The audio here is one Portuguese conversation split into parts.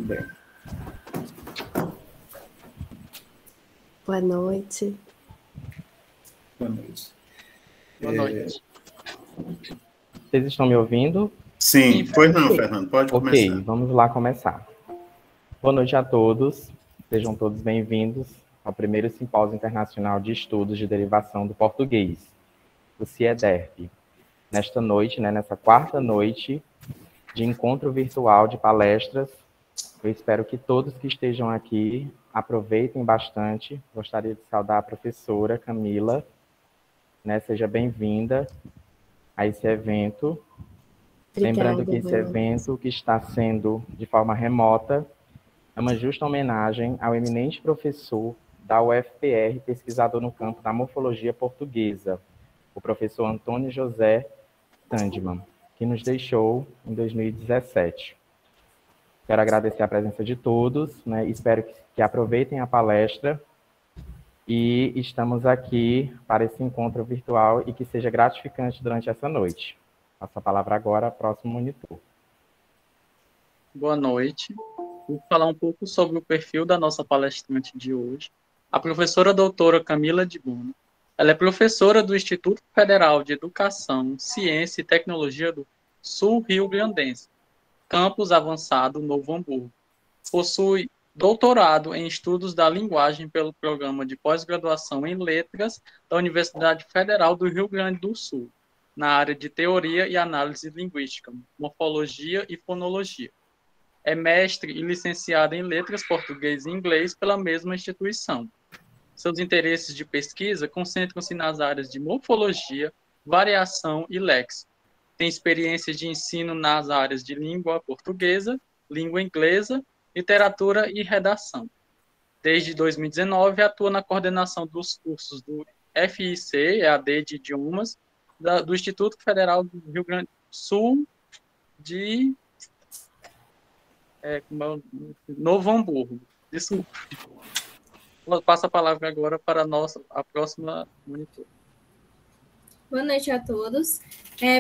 bem. Boa noite. Boa noite. Boa noite. Vocês estão me ouvindo? Sim, pois não, Fernando, pode começar. Ok, vamos lá começar. Boa noite a todos, sejam todos bem-vindos ao primeiro Simpósio Internacional de Estudos de Derivação do Português, o CIEDERP. Nesta noite, nessa quarta noite de encontro virtual de palestras, eu espero que todos que estejam aqui aproveitem bastante. Gostaria de saudar a professora Camila, seja bem-vinda a esse evento. Obrigada, lembrando que esse evento, que está sendo de forma remota, é uma justa homenagem ao eminente professor da UFPR, pesquisador no campo da morfologia portuguesa, o professor Antônio José Sandman, que nos deixou em 2017. Quero agradecer a presença de todos, espero que aproveitem a palestra e estamos aqui para esse encontro virtual e que seja gratificante durante essa noite. Passo a palavra agora ao próximo monitor. Boa noite. Vou falar um pouco sobre o perfil da nossa palestrante de hoje, a professora doutora Camila de Bona. Ela é professora do Instituto Federal de Educação, Ciência e Tecnologia do Sul Rio-Grandense, Campus Avançado, Novo Hamburgo. Possui doutorado em Estudos da Linguagem pelo Programa de Pós-Graduação em Letras da Universidade Federal do Rio Grande do Sul, na área de Teoria e Análise Linguística, Morfologia e Fonologia. É mestre e licenciada em Letras Português e Inglês pela mesma instituição. Seus interesses de pesquisa concentram-se nas áreas de morfologia, variação e léxico. Tem experiências de ensino nas áreas de língua portuguesa, língua inglesa, literatura e redação. Desde 2019, atua na coordenação dos cursos do FIC, EAD de Idiomas, do Instituto Federal do Rio Grande do Sul de Novo Hamburgo. Desculpa. Passo a palavra agora para a próxima monitor. Boa noite a todos.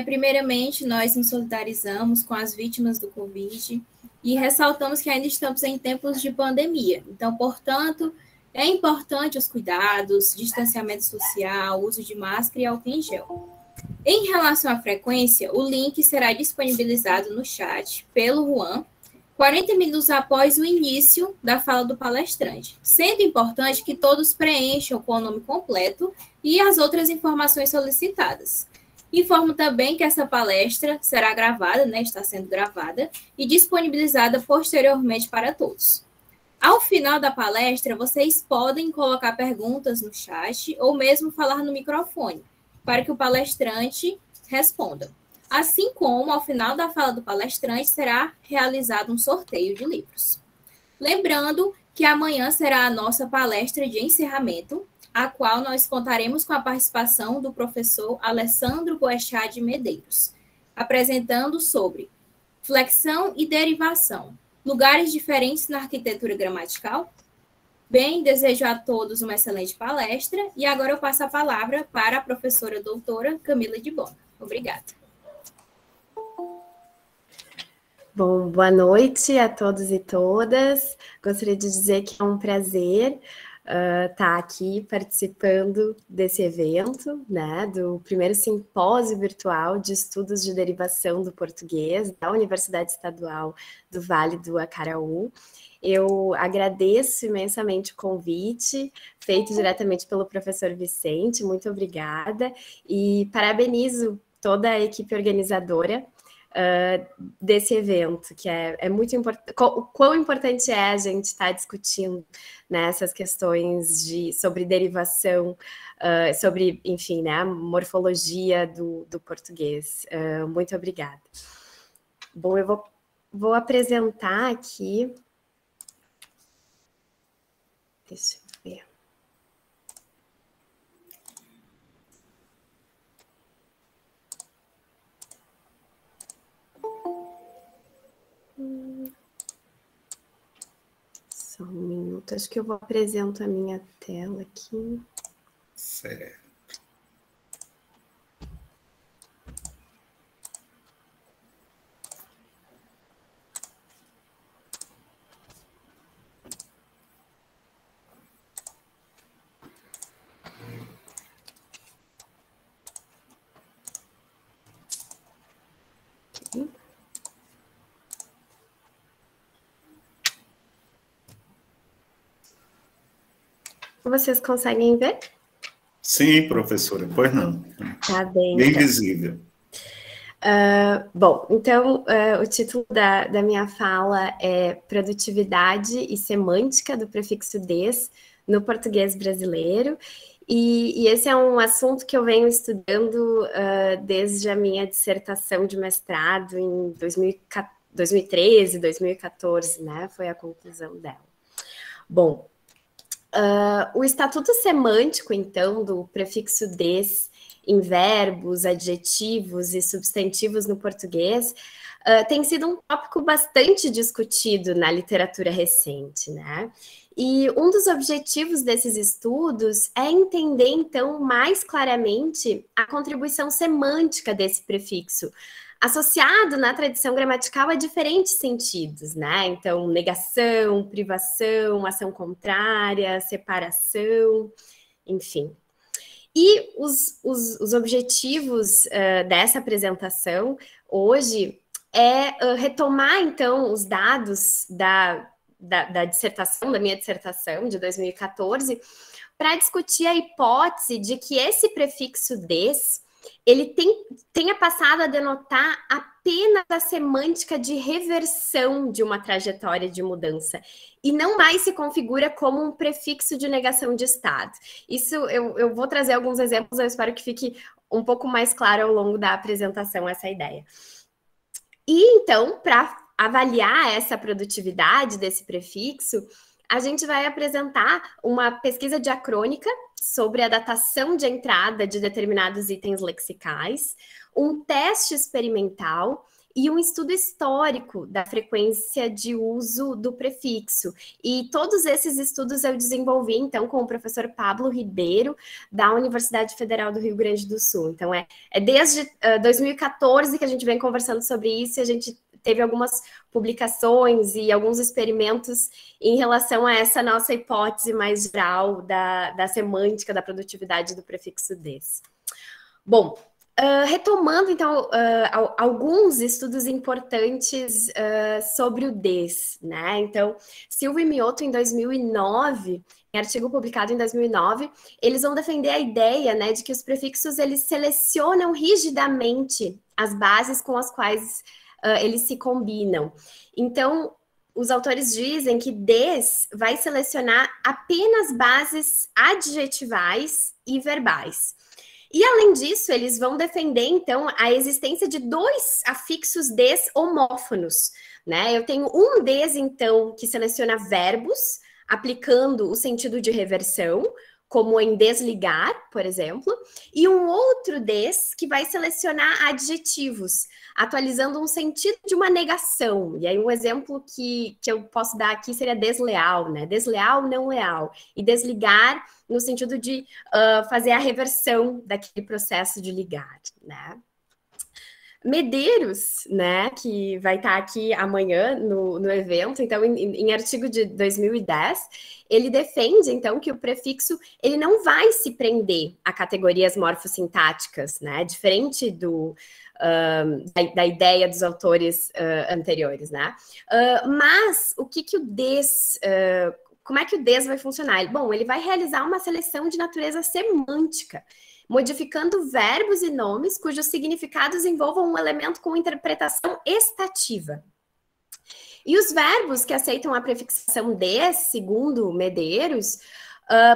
Primeiramente, nós nos solidarizamos com as vítimas do Covid e ressaltamos que ainda estamos em tempos de pandemia. Então, portanto, é importante os cuidados, distanciamento social, uso de máscara e álcool em gel. Em relação à frequência, o link será disponibilizado no chat pelo Juan, 40 minutos após o início da fala do palestrante, sendo importante que todos preencham com o nome completo e as outras informações solicitadas. Informo também que essa palestra será gravada, está sendo gravada, e disponibilizada posteriormente para todos. Ao final da palestra, vocês podem colocar perguntas no chat ou mesmo falar no microfone, para que o palestrante responda. Assim como, ao final da fala do palestrante, será realizado um sorteio de livros. Lembrando que amanhã será a nossa palestra de encerramento, a qual nós contaremos com a participação do professor Alessandro Boechat de Medeiros, apresentando sobre flexão e derivação, lugares diferentes na arquitetura gramatical. Bem, desejo a todos uma excelente palestra e agora eu passo a palavra para a professora doutora Camila de Bona. Obrigada. Bom, boa noite a todos e todas. Gostaria de dizer que é um prazer estar aqui participando desse evento, do primeiro simpósio virtual de estudos de derivação do português da Universidade Estadual do Vale do Acaraú. Eu agradeço imensamente o convite, feito diretamente pelo professor Vicente, muito obrigada, e parabenizo toda a equipe organizadora desse evento, que é muito importante. Quão importante é a gente estar discutindo essas questões sobre derivação, sobre, enfim, a morfologia do português. Muito obrigada. Bom, eu vou apresentar aqui. Deixa eu ver. Só um minuto, acho que eu vou apresentar a minha tela aqui. Certo. Vocês conseguem ver? Sim, professora, pois não. Tá bem. Bem então. visível. Bom, então o título da minha fala é Produtividade e Semântica do Prefixo des no português brasileiro, e esse é um assunto que eu venho estudando desde a minha dissertação de mestrado em 2013, 2014, né? Foi a conclusão dela. Bom, o Estatuto Semântico, então, do prefixo des em verbos, adjetivos e substantivos no português, tem sido um tópico bastante discutido na literatura recente, né? E um dos objetivos desses estudos é entender, então, mais claramente a contribuição semântica desse prefixo, associado na tradição gramatical a diferentes sentidos, né? Então, negação, privação, ação contrária, separação, enfim. E os objetivos dessa apresentação hoje é retomar, então, os dados da dissertação, da minha dissertação de 2014, para discutir a hipótese de que esse prefixo des, ele tenha passado a denotar apenas a semântica de reversão de uma trajetória de mudança, e não mais se configura como um prefixo de negação de estado. Isso eu vou trazer alguns exemplos, eu espero que fique um pouco mais claro ao longo da apresentação essa ideia. E então, para avaliar essa produtividade desse prefixo, a gente vai apresentar uma pesquisa diacrônica sobre a datação de entrada de determinados itens lexicais, um teste experimental e um estudo histórico da frequência de uso do prefixo. E todos esses estudos eu desenvolvi, então, com o professor Pablo Ribeiro, da Universidade Federal do Rio Grande do Sul. Então, é desde 2014 que a gente vem conversando sobre isso, e a gente teve algumas publicações e alguns experimentos em relação a essa nossa hipótese mais geral da semântica, da produtividade do prefixo des. Bom, retomando, então, alguns estudos importantes sobre o des, né? Então, Silva e Mioto, em 2009, em artigo publicado em 2009, eles vão defender a ideia, né, de que os prefixos, eles selecionam rigidamente as bases com as quais eles se combinam. Então, os autores dizem que des vai selecionar apenas bases adjetivais e verbais. E, além disso, eles vão defender, então, a existência de dois afixos des homófonos, né? Eu tenho um des, então, que seleciona verbos, aplicando o sentido de reversão, como em desligar, por exemplo, e um outro des que vai selecionar adjetivos, atualizando um sentido de uma negação. E aí um exemplo que eu posso dar aqui seria desleal, né? Desleal, não leal. E desligar no sentido de fazer a reversão daquele processo de ligar, né? Medeiros, né, que vai estar aqui amanhã no evento, então, em artigo de 2010, ele defende, então, que o prefixo, ele não vai se prender a categorias morfossintáticas, né, diferente da ideia dos autores anteriores, né, mas o que o des... como é que o des vai funcionar? Bom, ele vai realizar uma seleção de natureza semântica, modificando verbos e nomes cujos significados envolvam um elemento com interpretação estativa. E os verbos que aceitam a prefixação des, segundo Medeiros,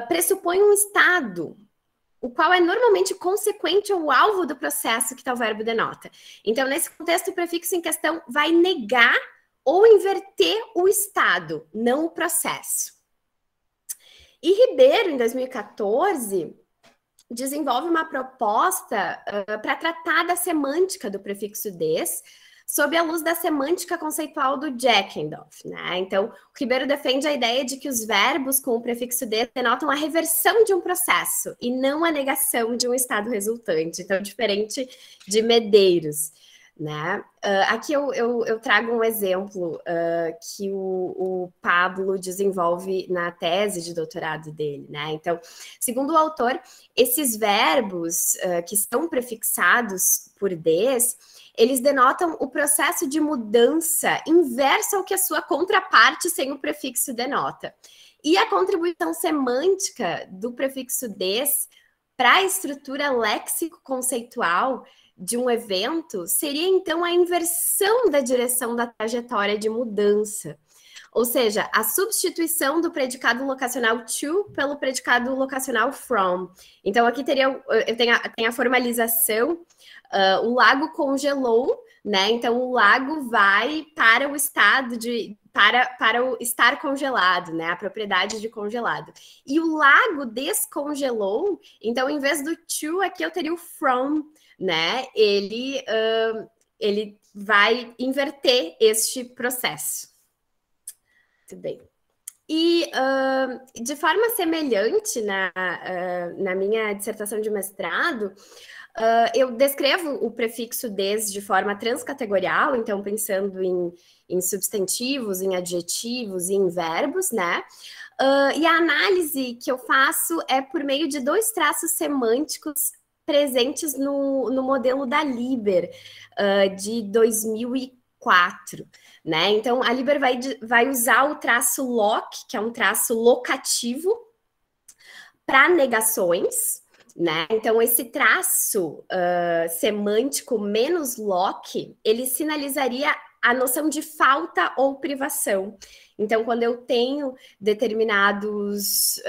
pressupõem um estado, o qual é normalmente consequente ao alvo do processo que tal verbo denota. Então, nesse contexto, o prefixo em questão vai negar ou inverter o estado, não o processo. E Ribeiro, em 2014... desenvolve uma proposta para tratar da semântica do prefixo des, sob a luz da semântica conceitual do Jackendorf, né? Então, o Ribeiro defende a ideia de que os verbos com o prefixo des denotam a reversão de um processo e não a negação de um estado resultante. Então, diferente de Medeiros, né? Aqui eu trago um exemplo que o Pablo desenvolve na tese de doutorado dele, né? Então, segundo o autor, esses verbos que são prefixados por des, eles denotam o processo de mudança inverso ao que a sua contraparte sem o prefixo denota. E a contribuição semântica do prefixo des para a estrutura léxico-conceitual de um evento seria, então, a inversão da direção da trajetória de mudança. Ou seja, a substituição do predicado locacional to pelo predicado locacional from. Então, aqui tem a formalização, o lago congelou, né? Então, o lago vai para o estado para o estar congelado, né? A propriedade de congelado. E o lago descongelou, então, em vez do to, aqui eu teria o from, né? Ele vai inverter este processo. Muito bem. E de forma semelhante na minha dissertação de mestrado, eu descrevo o prefixo des de forma transcategorial, então pensando em substantivos, em adjetivos e em verbos, né? E a análise que eu faço é por meio de 2 traços semânticos presentes no modelo da Liber, de 2004. Né? Então, a Liber vai usar o traço loc, que é um traço locativo, para negações, né? Então, esse traço semântico menos loc, ele sinalizaria a noção de falta ou privação. Então, quando eu tenho determinados...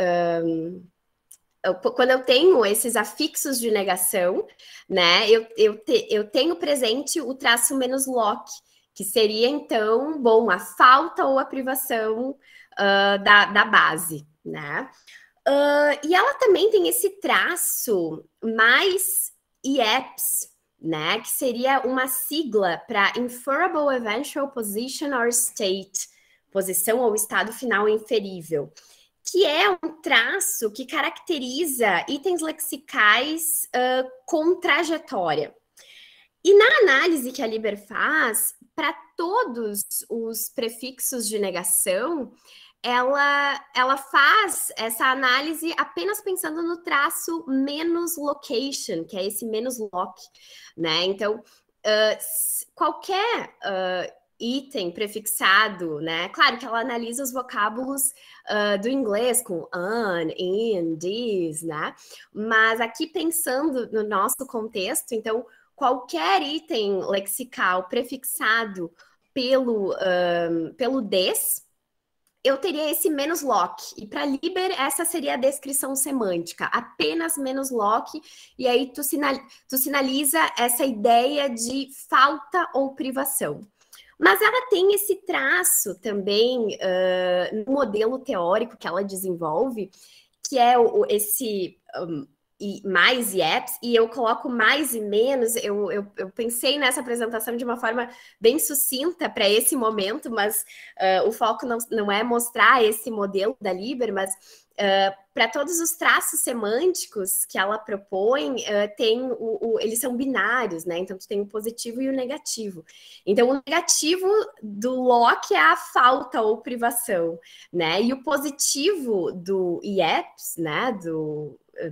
quando eu tenho esses afixos de negação, né? Eu tenho presente o traço menos loc, que seria, então, bom, a falta ou a privação da base, né? E ela também tem esse traço mais IEPS, né? Que seria uma sigla para Inferable Eventual Position or State, posição ou estado final inferível, que é um traço que caracteriza itens lexicais com trajetória. E na análise que a Liber faz, para todos os prefixos de negação, ela faz essa análise apenas pensando no traço menos location, que é esse menos loc, né? Então, qualquer item prefixado, né? Claro que ela analisa os vocábulos do inglês com an, in, this, né? Mas aqui pensando no nosso contexto, então, qualquer item lexical prefixado pelo des, eu teria esse menos loc. E para Liber, essa seria a descrição semântica, apenas menos loc, e aí tu sinaliza essa ideia de falta ou privação. Mas ela tem esse traço também no modelo teórico que ela desenvolve, que é esse... e mais IEPS, e eu coloco mais e menos, eu pensei nessa apresentação de uma forma bem sucinta para esse momento, mas o foco não é mostrar esse modelo da Liber, mas para todos os traços semânticos que ela propõe, eles são binários, né? Então, tu tem o positivo e o negativo. Então, o negativo do loc é a falta ou privação, né? E o positivo do IEPS, né?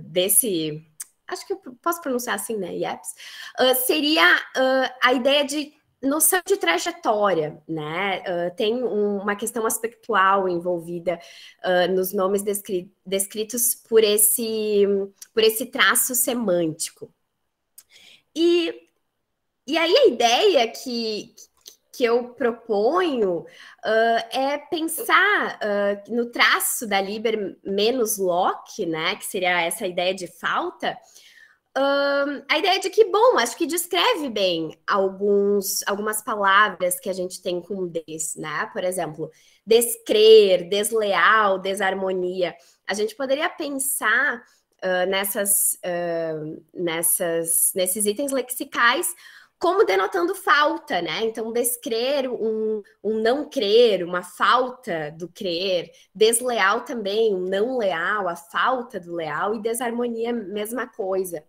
Desse... Acho que eu posso pronunciar assim, né? IEPS. Seria a ideia de noção de trajetória, né? Tem uma questão aspectual envolvida nos nomes descritos por esse traço semântico. E aí a ideia que eu proponho é pensar no traço da Liber menos loc, né? Que seria essa ideia de falta. A ideia de que, bom, acho que descreve bem algumas palavras que a gente tem com des, né? Por exemplo, descrer, desleal, desarmonia. A gente poderia pensar nesses itens lexicais como denotando falta, né? Então, descrer um não crer, uma falta do crer, desleal também, um não leal, a falta do leal, e desarmonia, mesma coisa.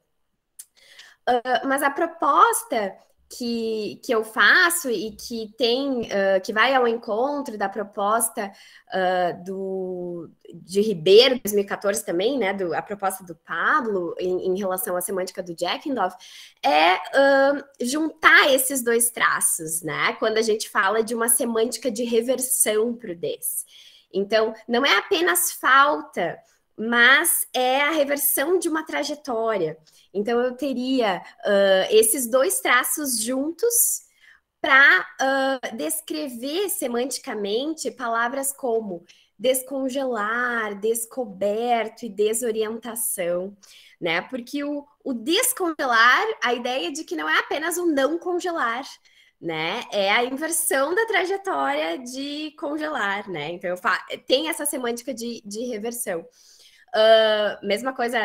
Mas a proposta que eu faço e que tem que vai ao encontro da proposta de Ribeiro, 2014 também, né, a proposta do Pablo em relação à semântica do Jackendorf, é juntar esses dois traços, né, quando a gente fala de uma semântica de reversão para o des. Então, não é apenas falta, mas é a reversão de uma trajetória. Então, eu teria esses dois traços juntos para descrever semanticamente palavras como descongelar, descoberto e desorientação, né? Porque o descongelar, a ideia de que não é apenas o não congelar, né? É a inversão da trajetória de congelar, né? Então, tem essa semântica de reversão. Mesma coisa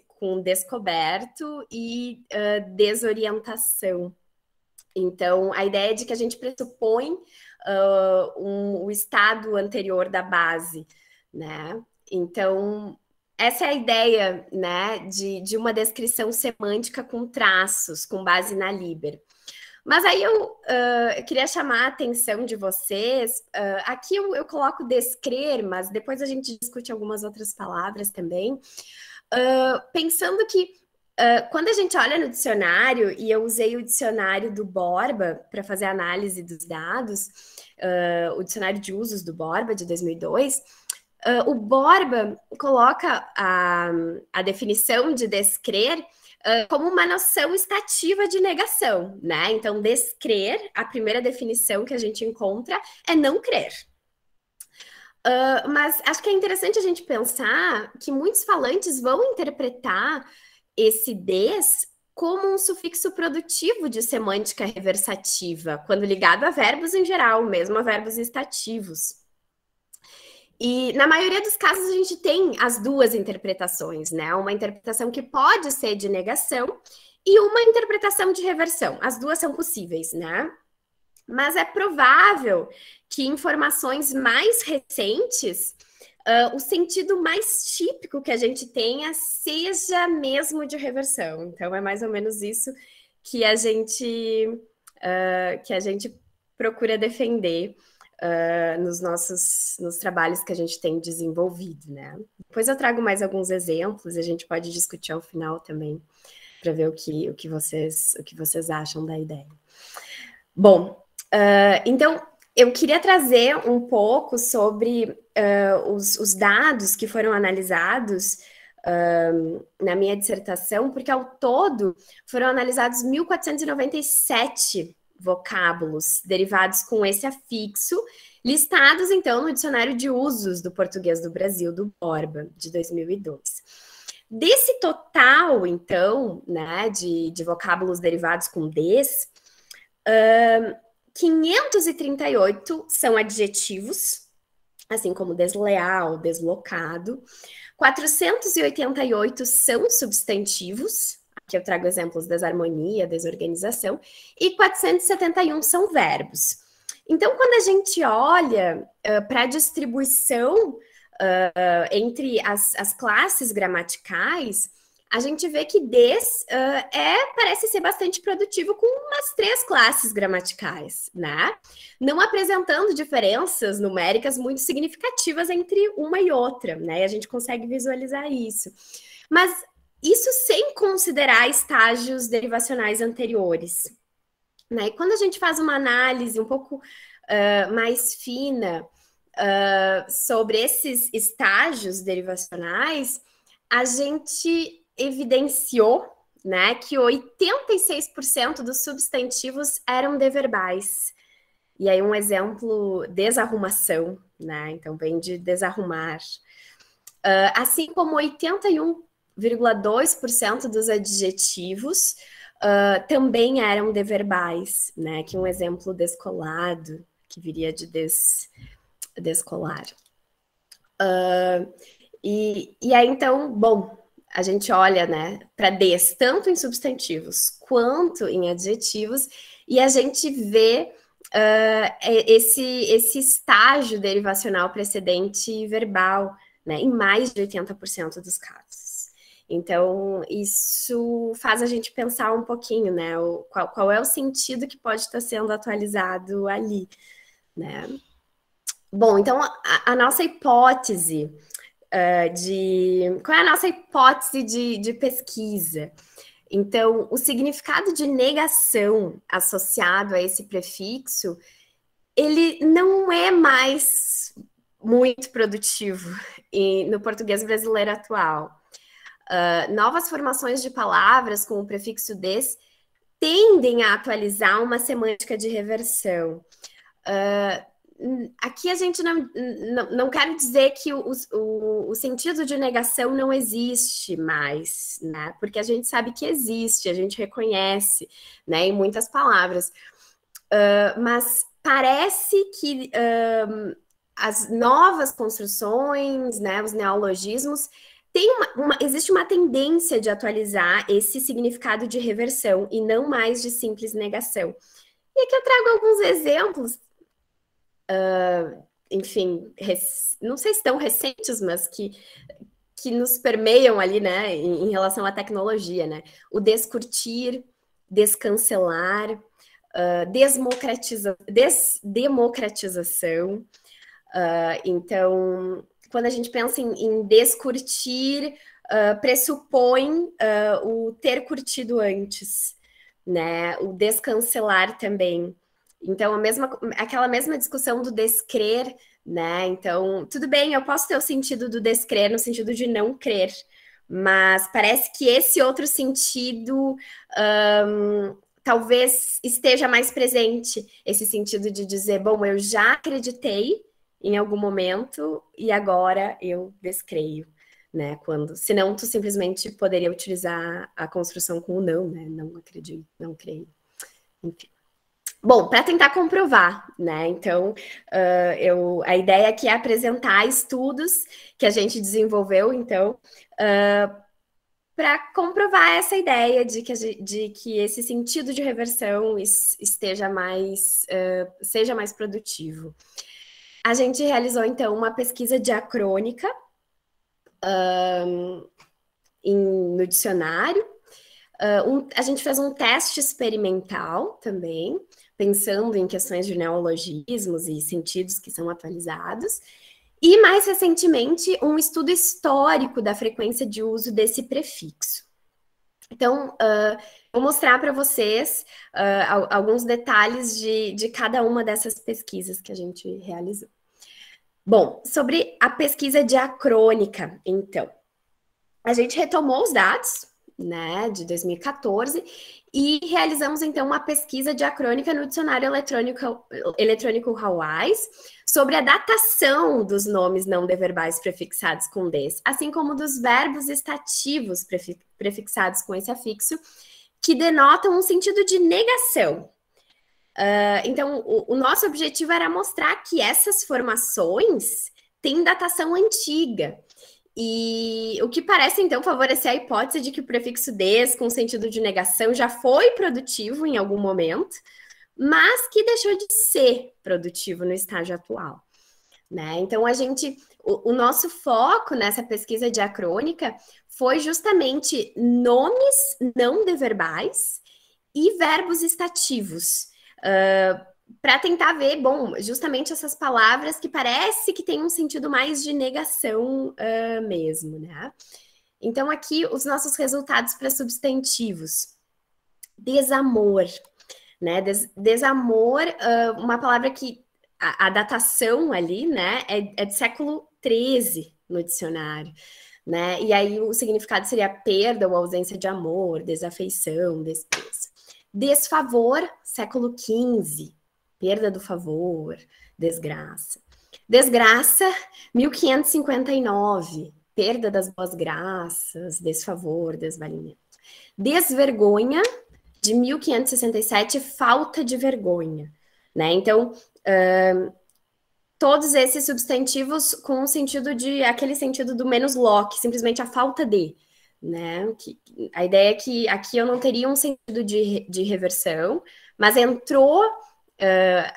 com descoberto e desorientação. Então, a ideia é de que a gente pressupõe o estado anterior da base, né? Então, essa é a ideia, né, de uma descrição semântica com traços, com base na Liber. Mas aí eu queria chamar a atenção de vocês. Aqui eu coloco descrer, mas depois a gente discute algumas outras palavras também. Pensando que quando a gente olha no dicionário, e eu usei o dicionário do Borba para fazer a análise dos dados, o dicionário de usos do Borba, de 2002, o Borba coloca a definição de descrer como uma noção estativa de negação, né? Então, descrer, a primeira definição que a gente encontra é não crer. Mas acho que é interessante a gente pensar que muitos falantes vão interpretar esse des como um sufixo produtivo de semântica reversativa, quando ligado a verbos em geral, mesmo a verbos estativos. E na maioria dos casos a gente tem as duas interpretações, né? Uma interpretação que pode ser de negação e uma interpretação de reversão. As duas são possíveis, né? Mas é provável que informações mais recentes, o sentido mais típico que a gente tenha seja mesmo de reversão. Então é mais ou menos isso que a gente procura defender nos trabalhos que a gente tem desenvolvido, né? Depois eu trago mais alguns exemplos e a gente pode discutir ao final também para ver o que vocês acham da ideia. Bom, então eu queria trazer um pouco sobre os dados que foram analisados na minha dissertação, porque ao todo foram analisados 1.497 vocábulos derivados com esse afixo, listados, então, no Dicionário de Usos do Português do Brasil, do Borba, de 2002. Desse total, então, né, de vocábulos derivados com des, 538 são adjetivos, assim como desleal, deslocado, 488 são substantivos, que eu trago exemplos: desarmonia, desorganização, e 471 são verbos. Então, quando a gente olha para a distribuição entre as classes gramaticais, a gente vê que des parece ser bastante produtivo com umas 3 classes gramaticais, né? Não apresentando diferenças numéricas muito significativas entre uma e outra, né? E a gente consegue visualizar isso. Mas isso sem considerar estágios derivacionais anteriores, né? E quando a gente faz uma análise um pouco mais fina sobre esses estágios derivacionais, a gente evidenciou, né, que 86% dos substantivos eram deverbais. E aí um exemplo, desarrumação, né? Então vem de desarrumar. Assim como 81,2% dos adjetivos também eram deverbais, né? Que um exemplo, descolado, que viria de descolar. E aí, então, bom, a gente olha, né, para des, tanto em substantivos quanto em adjetivos, e a gente vê esse estágio derivacional precedente verbal, né, em mais de 80% dos casos. Então, isso faz a gente pensar um pouquinho, né? Qual é o sentido que pode estar sendo atualizado ali, né? Bom, então a nossa hipótese qual é a nossa hipótese de pesquisa? Então, o significado de negação associado a esse prefixo, ele não é mais muito produtivo no português brasileiro atual. Novas formações de palavras com o prefixo des tendem a atualizar uma semântica de reversão. Aqui a gente não quer dizer que o sentido de negação não existe mais, né? Porque a gente sabe que existe, a gente reconhece, né, em muitas palavras. Mas parece que as novas construções, né, os neologismos, existe uma tendência de atualizar esse significado de reversão e não mais de simples negação. E aqui eu trago alguns exemplos, enfim, não sei se tão recentes, mas que nos permeiam ali, né, em relação à tecnologia, né? O descurtir, descancelar, democratização. Então, quando a gente pensa em descurtir, pressupõe o ter curtido antes, né? O descancelar também. Então, aquela mesma discussão do descrer, né? Então, tudo bem, eu posso ter o sentido do descrer no sentido de não crer, mas parece que esse outro sentido talvez esteja mais presente, esse sentido de dizer, bom, eu já acreditei em algum momento e agora eu descreio, né? Senão tu simplesmente poderia utilizar a construção com o não, né? Não acredito, não creio. Enfim. Bom, para tentar comprovar, né? Então, a ideia aqui é apresentar estudos que a gente desenvolveu, então, para comprovar essa ideia de que esse sentido de reversão seja mais produtivo. A gente realizou, então, uma pesquisa diacrônica no dicionário. A gente fez um teste experimental também, pensando em questões de neologismos e sentidos que são atualizados. E, mais recentemente, um estudo histórico da frequência de uso desse prefixo. Então, vou mostrar para vocês alguns detalhes de cada uma dessas pesquisas que a gente realizou. Bom, sobre a pesquisa diacrônica, então, a gente retomou os dados, né, de 2014 e realizamos, então, uma pesquisa diacrônica no dicionário eletrônico Hawais sobre a datação dos nomes não deverbais prefixados com des, assim como dos verbos estativos prefixados com esse afixo, que denotam um sentido de negação. Então, o nosso objetivo era mostrar que essas formações têm datação antiga, e o que parece, então, favorecer a hipótese de que o prefixo des, com sentido de negação, já foi produtivo em algum momento, mas que deixou de ser produtivo no estágio atual, né? Então, o nosso foco nessa pesquisa diacrônica foi justamente nomes não deverbais e verbos estativos, para tentar ver, bom, justamente essas palavras que parece que tem um sentido mais de negação mesmo, né? Então, aqui, os nossos resultados para substantivos. Desamor, né? Desamor, uma palavra que a datação ali, né, é do século XIII no dicionário, né? E aí o significado seria perda ou ausência de amor, desafeição, desprezo. Desfavor, século XV, perda do favor, desgraça. Desgraça, 1559, perda das boas graças, desfavor, desvalimento. Desvergonha, de 1567, falta de vergonha, né? Então, todos esses substantivos com o sentido aquele sentido do menos loque, simplesmente a falta de, né? A ideia é que aqui eu não teria um sentido de reversão, mas entrou,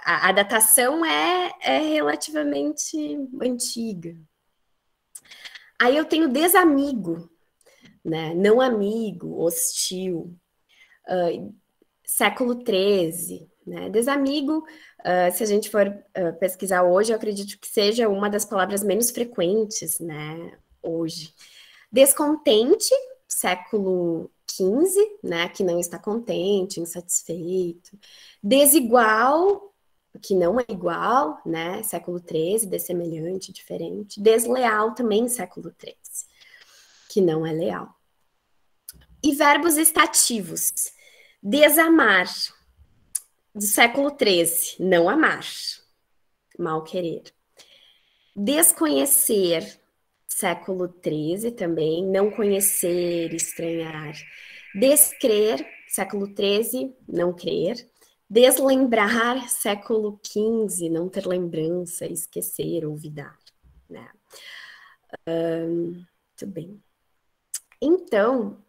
a datação é relativamente antiga. Aí eu tenho desamigo, né? Não amigo, hostil. Século XIII, né? Desamigo, se a gente for pesquisar hoje, eu acredito que seja uma das palavras menos frequentes, né? Hoje. Descontente, século XV, né? Que não está contente, insatisfeito. Desigual, que não é igual, né? Século XIII, dessemelhante, diferente. Desleal também, século XIII, que não é leal. E verbos estativos. Desamar, do século XIII, não amar, mal querer. Desconhecer, século XIII também, não conhecer, estranhar. Descrer, século XIII, não crer. Deslembrar, século XV, não ter lembrança, esquecer, olvidar, né? Muito bem. Então,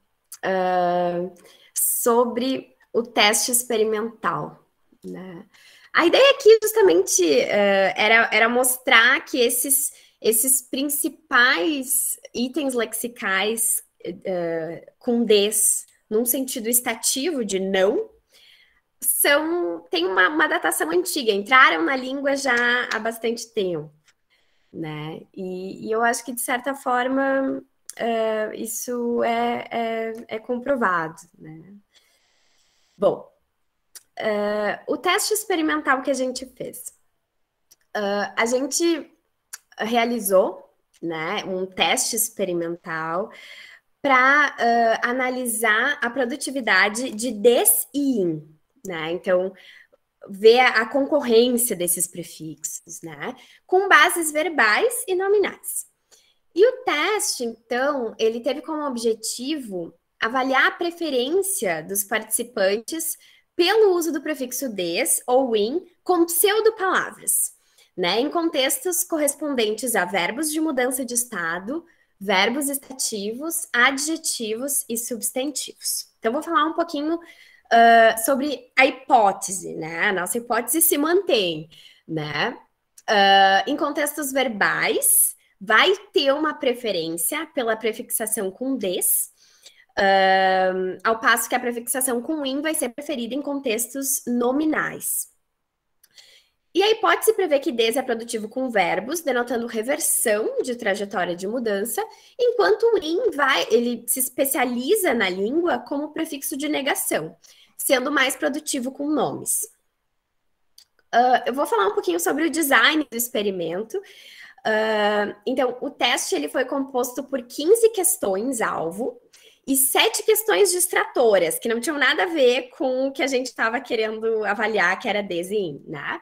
sobre o teste experimental, né? A ideia aqui justamente era mostrar que esses principais itens lexicais com des, num sentido estativo de não, tem uma datação antiga, entraram na língua já há bastante tempo, né? E eu acho que, de certa forma, isso é comprovado, né? Bom, o teste experimental que a gente fez. A gente realizou, né, um teste experimental para analisar a produtividade de des e in, né? Então, ver a concorrência desses prefixos, né? Com bases verbais e nominais. E o teste, então, ele teve como objetivo avaliar a preferência dos participantes pelo uso do prefixo des ou in com pseudopalavras, né, em contextos correspondentes a verbos de mudança de estado, verbos estativos, adjetivos e substantivos. Então, vou falar um pouquinho sobre a hipótese, né? A nossa hipótese se mantém, né? Em contextos verbais, vai ter uma preferência pela prefixação com des, ao passo que a prefixação com in vai ser preferida em contextos nominais. E a hipótese prevê que des é produtivo com verbos, denotando reversão de trajetória de mudança, enquanto o in ele se especializa na língua como prefixo de negação, sendo mais produtivo com nomes. Eu vou falar um pouquinho sobre o design do experimento. Então, o teste ele foi composto por 15 questões-alvo e 7 questões distratoras, que não tinham nada a ver com o que a gente estava querendo avaliar, que era des e in, né?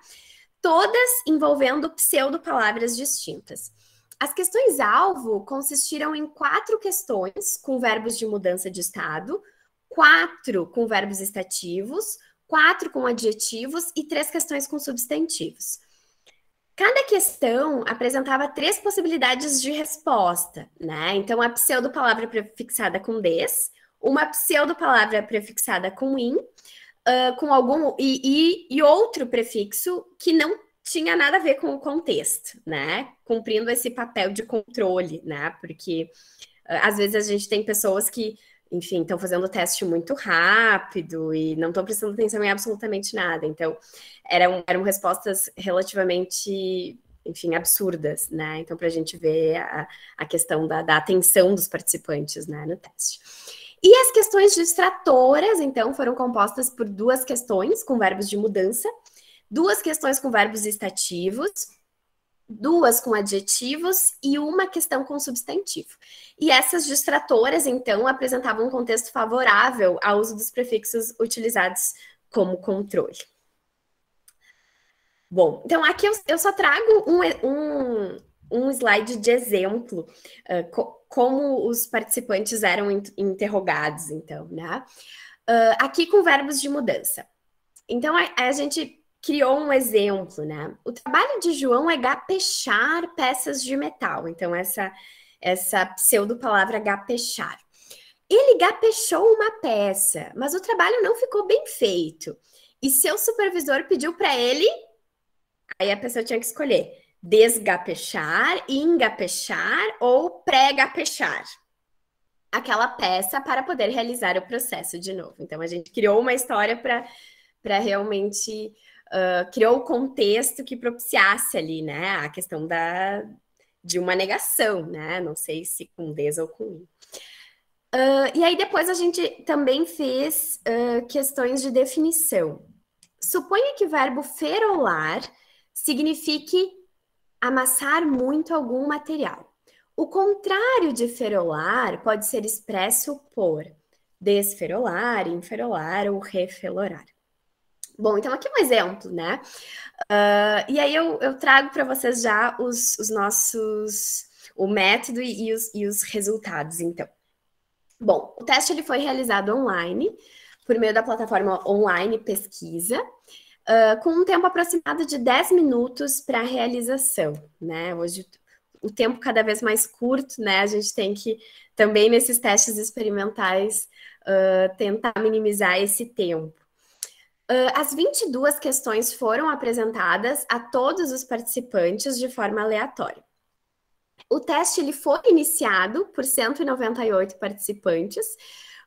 Todas envolvendo pseudopalavras distintas. As questões-alvo consistiram em 4 questões com verbos de mudança de estado, 4 com verbos estativos, 4 com adjetivos e 3 questões com substantivos. Cada questão apresentava 3 possibilidades de resposta, né? Então, a pseudopalavra prefixada com des, uma pseudopalavra prefixada com in, com algum e outro prefixo que não tinha nada a ver com o contexto, né? Cumprindo esse papel de controle, né? Porque às vezes a gente tem pessoas que, enfim, estão fazendo o teste muito rápido e não estão prestando atenção em absolutamente nada. Então, eram respostas relativamente, enfim, absurdas, né? Então, para a gente ver a questão da atenção dos participantes, né, no teste. E as questões distratoras, então, foram compostas por 2 questões com verbos de mudança, 2 questões com verbos estativos, 2 com adjetivos e 1 questão com substantivo. E essas distratoras, então, apresentavam um contexto favorável ao uso dos prefixos utilizados como controle. Bom, então aqui eu só trago um slide de exemplo, como os participantes eram interrogados, então, né? Aqui com verbos de mudança. Então, a gente criou um exemplo, né? O trabalho de João é gapechar peças de metal. Então, essa pseudo-palavra gapechar. Ele gapechou uma peça, mas o trabalho não ficou bem feito. E seu supervisor pediu para ele... Aí a pessoa tinha que escolher desgapechar, engapechar ou pré-gapechar. aquela peça para poder realizar o processo de novo. Então, a gente criou uma história para realmente... criou o contexto que propiciasse ali, né? A questão de uma negação, né? Não sei se com des ou com in. E aí depois a gente também fez questões de definição. Suponha que o verbo ferolar signifique amassar muito algum material. O contrário de ferolar pode ser expresso por desferolar, inferolar ou refelorar. Bom, então aqui um exemplo, né? E aí eu trago para vocês já os nossos... o método e os resultados, então. Bom, o teste ele foi realizado online, por meio da plataforma online pesquisa, com um tempo aproximado de 10 minutos para a realização, né? Hoje o tempo cada vez mais curto, né? A gente tem que, também nesses testes experimentais, tentar minimizar esse tempo. As 22 questões foram apresentadas a todos os participantes de forma aleatória. O teste ele foi iniciado por 198 participantes,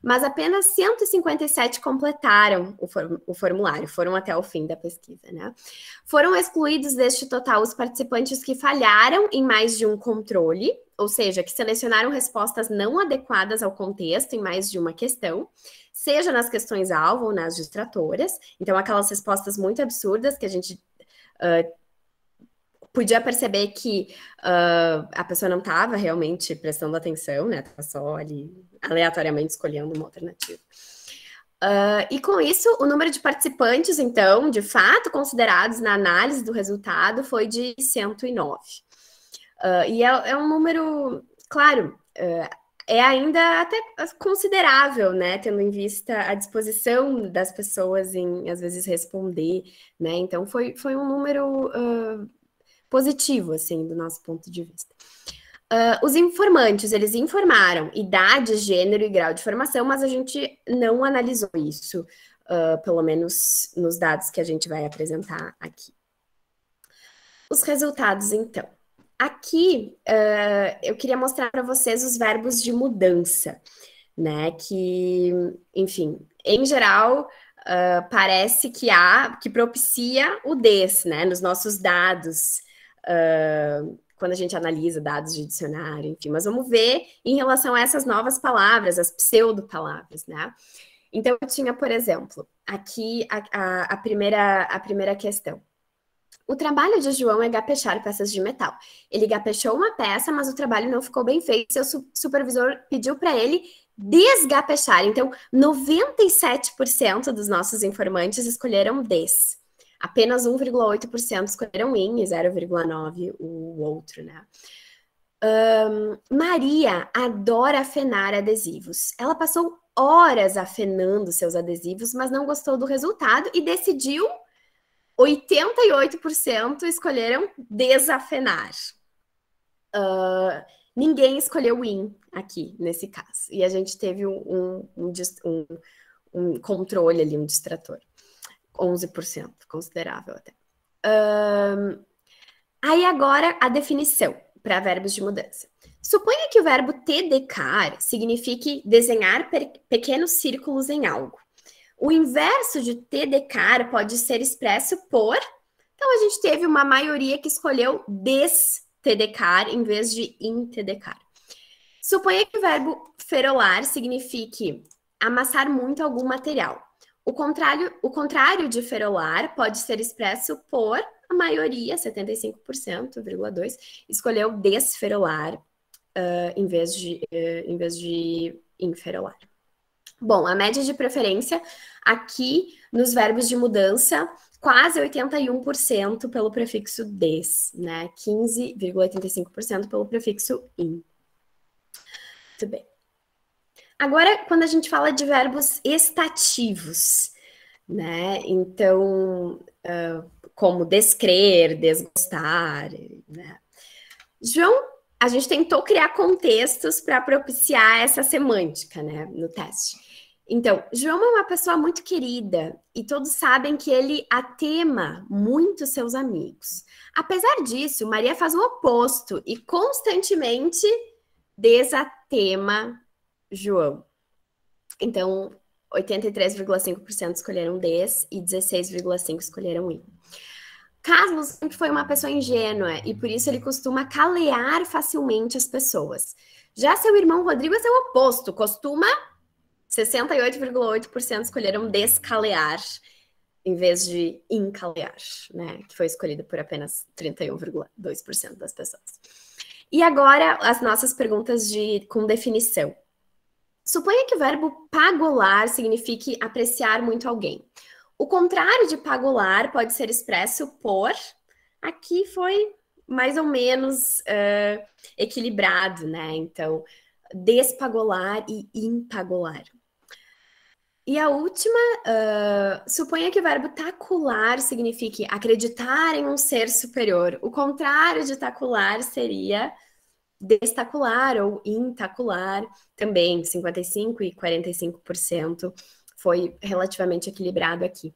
mas apenas 157 completaram o formulário, foram até o fim da pesquisa, né? Foram excluídos deste total os participantes que falharam em mais de um controle, ou seja, que selecionaram respostas não adequadas ao contexto em mais de uma questão, seja nas questões-alvo ou nas distratoras. Então, aquelas respostas muito absurdas que a gente podia perceber que a pessoa não estava realmente prestando atenção, né? Estava só ali aleatoriamente escolhendo uma alternativa. E com isso, o número de participantes, então, de fato, considerados na análise do resultado foi de 109. E é um número, claro, é ainda até considerável, né? Tendo em vista a disposição das pessoas em, às vezes, responder, né? Então, foi um número... positivo, assim, do nosso ponto de vista. Os informantes, eles informaram idade, gênero e grau de formação, mas a gente não analisou isso, pelo menos nos dados que a gente vai apresentar aqui. Os resultados, então. Aqui, eu queria mostrar para vocês os verbos de mudança, né, que, enfim, em geral... parece que propicia o des, né, nos nossos dados, quando a gente analisa dados de dicionário, enfim, mas vamos ver em relação a essas novas palavras, as pseudo-palavras, né? Então, eu tinha, por exemplo, aqui a primeira questão. O trabalho de João é gapechar peças de metal. Ele gapechou uma peça, mas o trabalho não ficou bem feito. Seu supervisor pediu para ele desgapechar. Então, 97% dos nossos informantes escolheram des. Apenas 1,8% escolheram in e 0,9% o outro, né? Maria adora afenar adesivos. Ela passou horas afinando seus adesivos, mas não gostou do resultado e decidiu... 88% escolheram desafenar. Ninguém escolheu in aqui, nesse caso. E a gente teve um controle ali, um distrator. 11%, considerável até. Aí agora a definição para verbos de mudança. Suponha que o verbo TDCar signifique desenhar pequenos círculos em algo. O inverso de TDCar pode ser expresso por... Então, a gente teve uma maioria que escolheu des-TDCar em vez de in-TDCar. Suponha que o verbo ferolar signifique amassar muito algum material. O contrário de ferolar pode ser expresso por a maioria, 75,2%, escolheu desferolar em vez de inferolar. Bom, a média de preferência aqui nos verbos de mudança, quase 81% pelo prefixo des, né? 15,85% pelo prefixo in. Muito bem. Agora, quando a gente fala de verbos estativos, né? Então, como descrer, desgostar, né? João, a gente tentou criar contextos para propiciar essa semântica, né, no teste. Então, João é uma pessoa muito querida e todos sabem que ele atema muito seus amigos. Apesar disso, Maria faz o oposto e constantemente desatema João. Então, 83,5% escolheram des e 16,5% escolheram in. Carlos sempre foi uma pessoa ingênua e por isso ele costuma calear facilmente as pessoas. Já seu irmão Rodrigo é seu oposto, costuma 68,8% escolheram descalear em vez de encalear, né? Que foi escolhido por apenas 31,2% das pessoas. E agora as nossas perguntas com definição. Suponha que o verbo pagolar signifique apreciar muito alguém. O contrário de pagolar pode ser expresso por... Aqui foi mais ou menos equilibrado, né? Então, despagolar e impagolar. E a última, suponha que o verbo tacular signifique acreditar em um ser superior. O contrário de tacular seria destacular ou intacular, também 55% e 45% foi relativamente equilibrado aqui.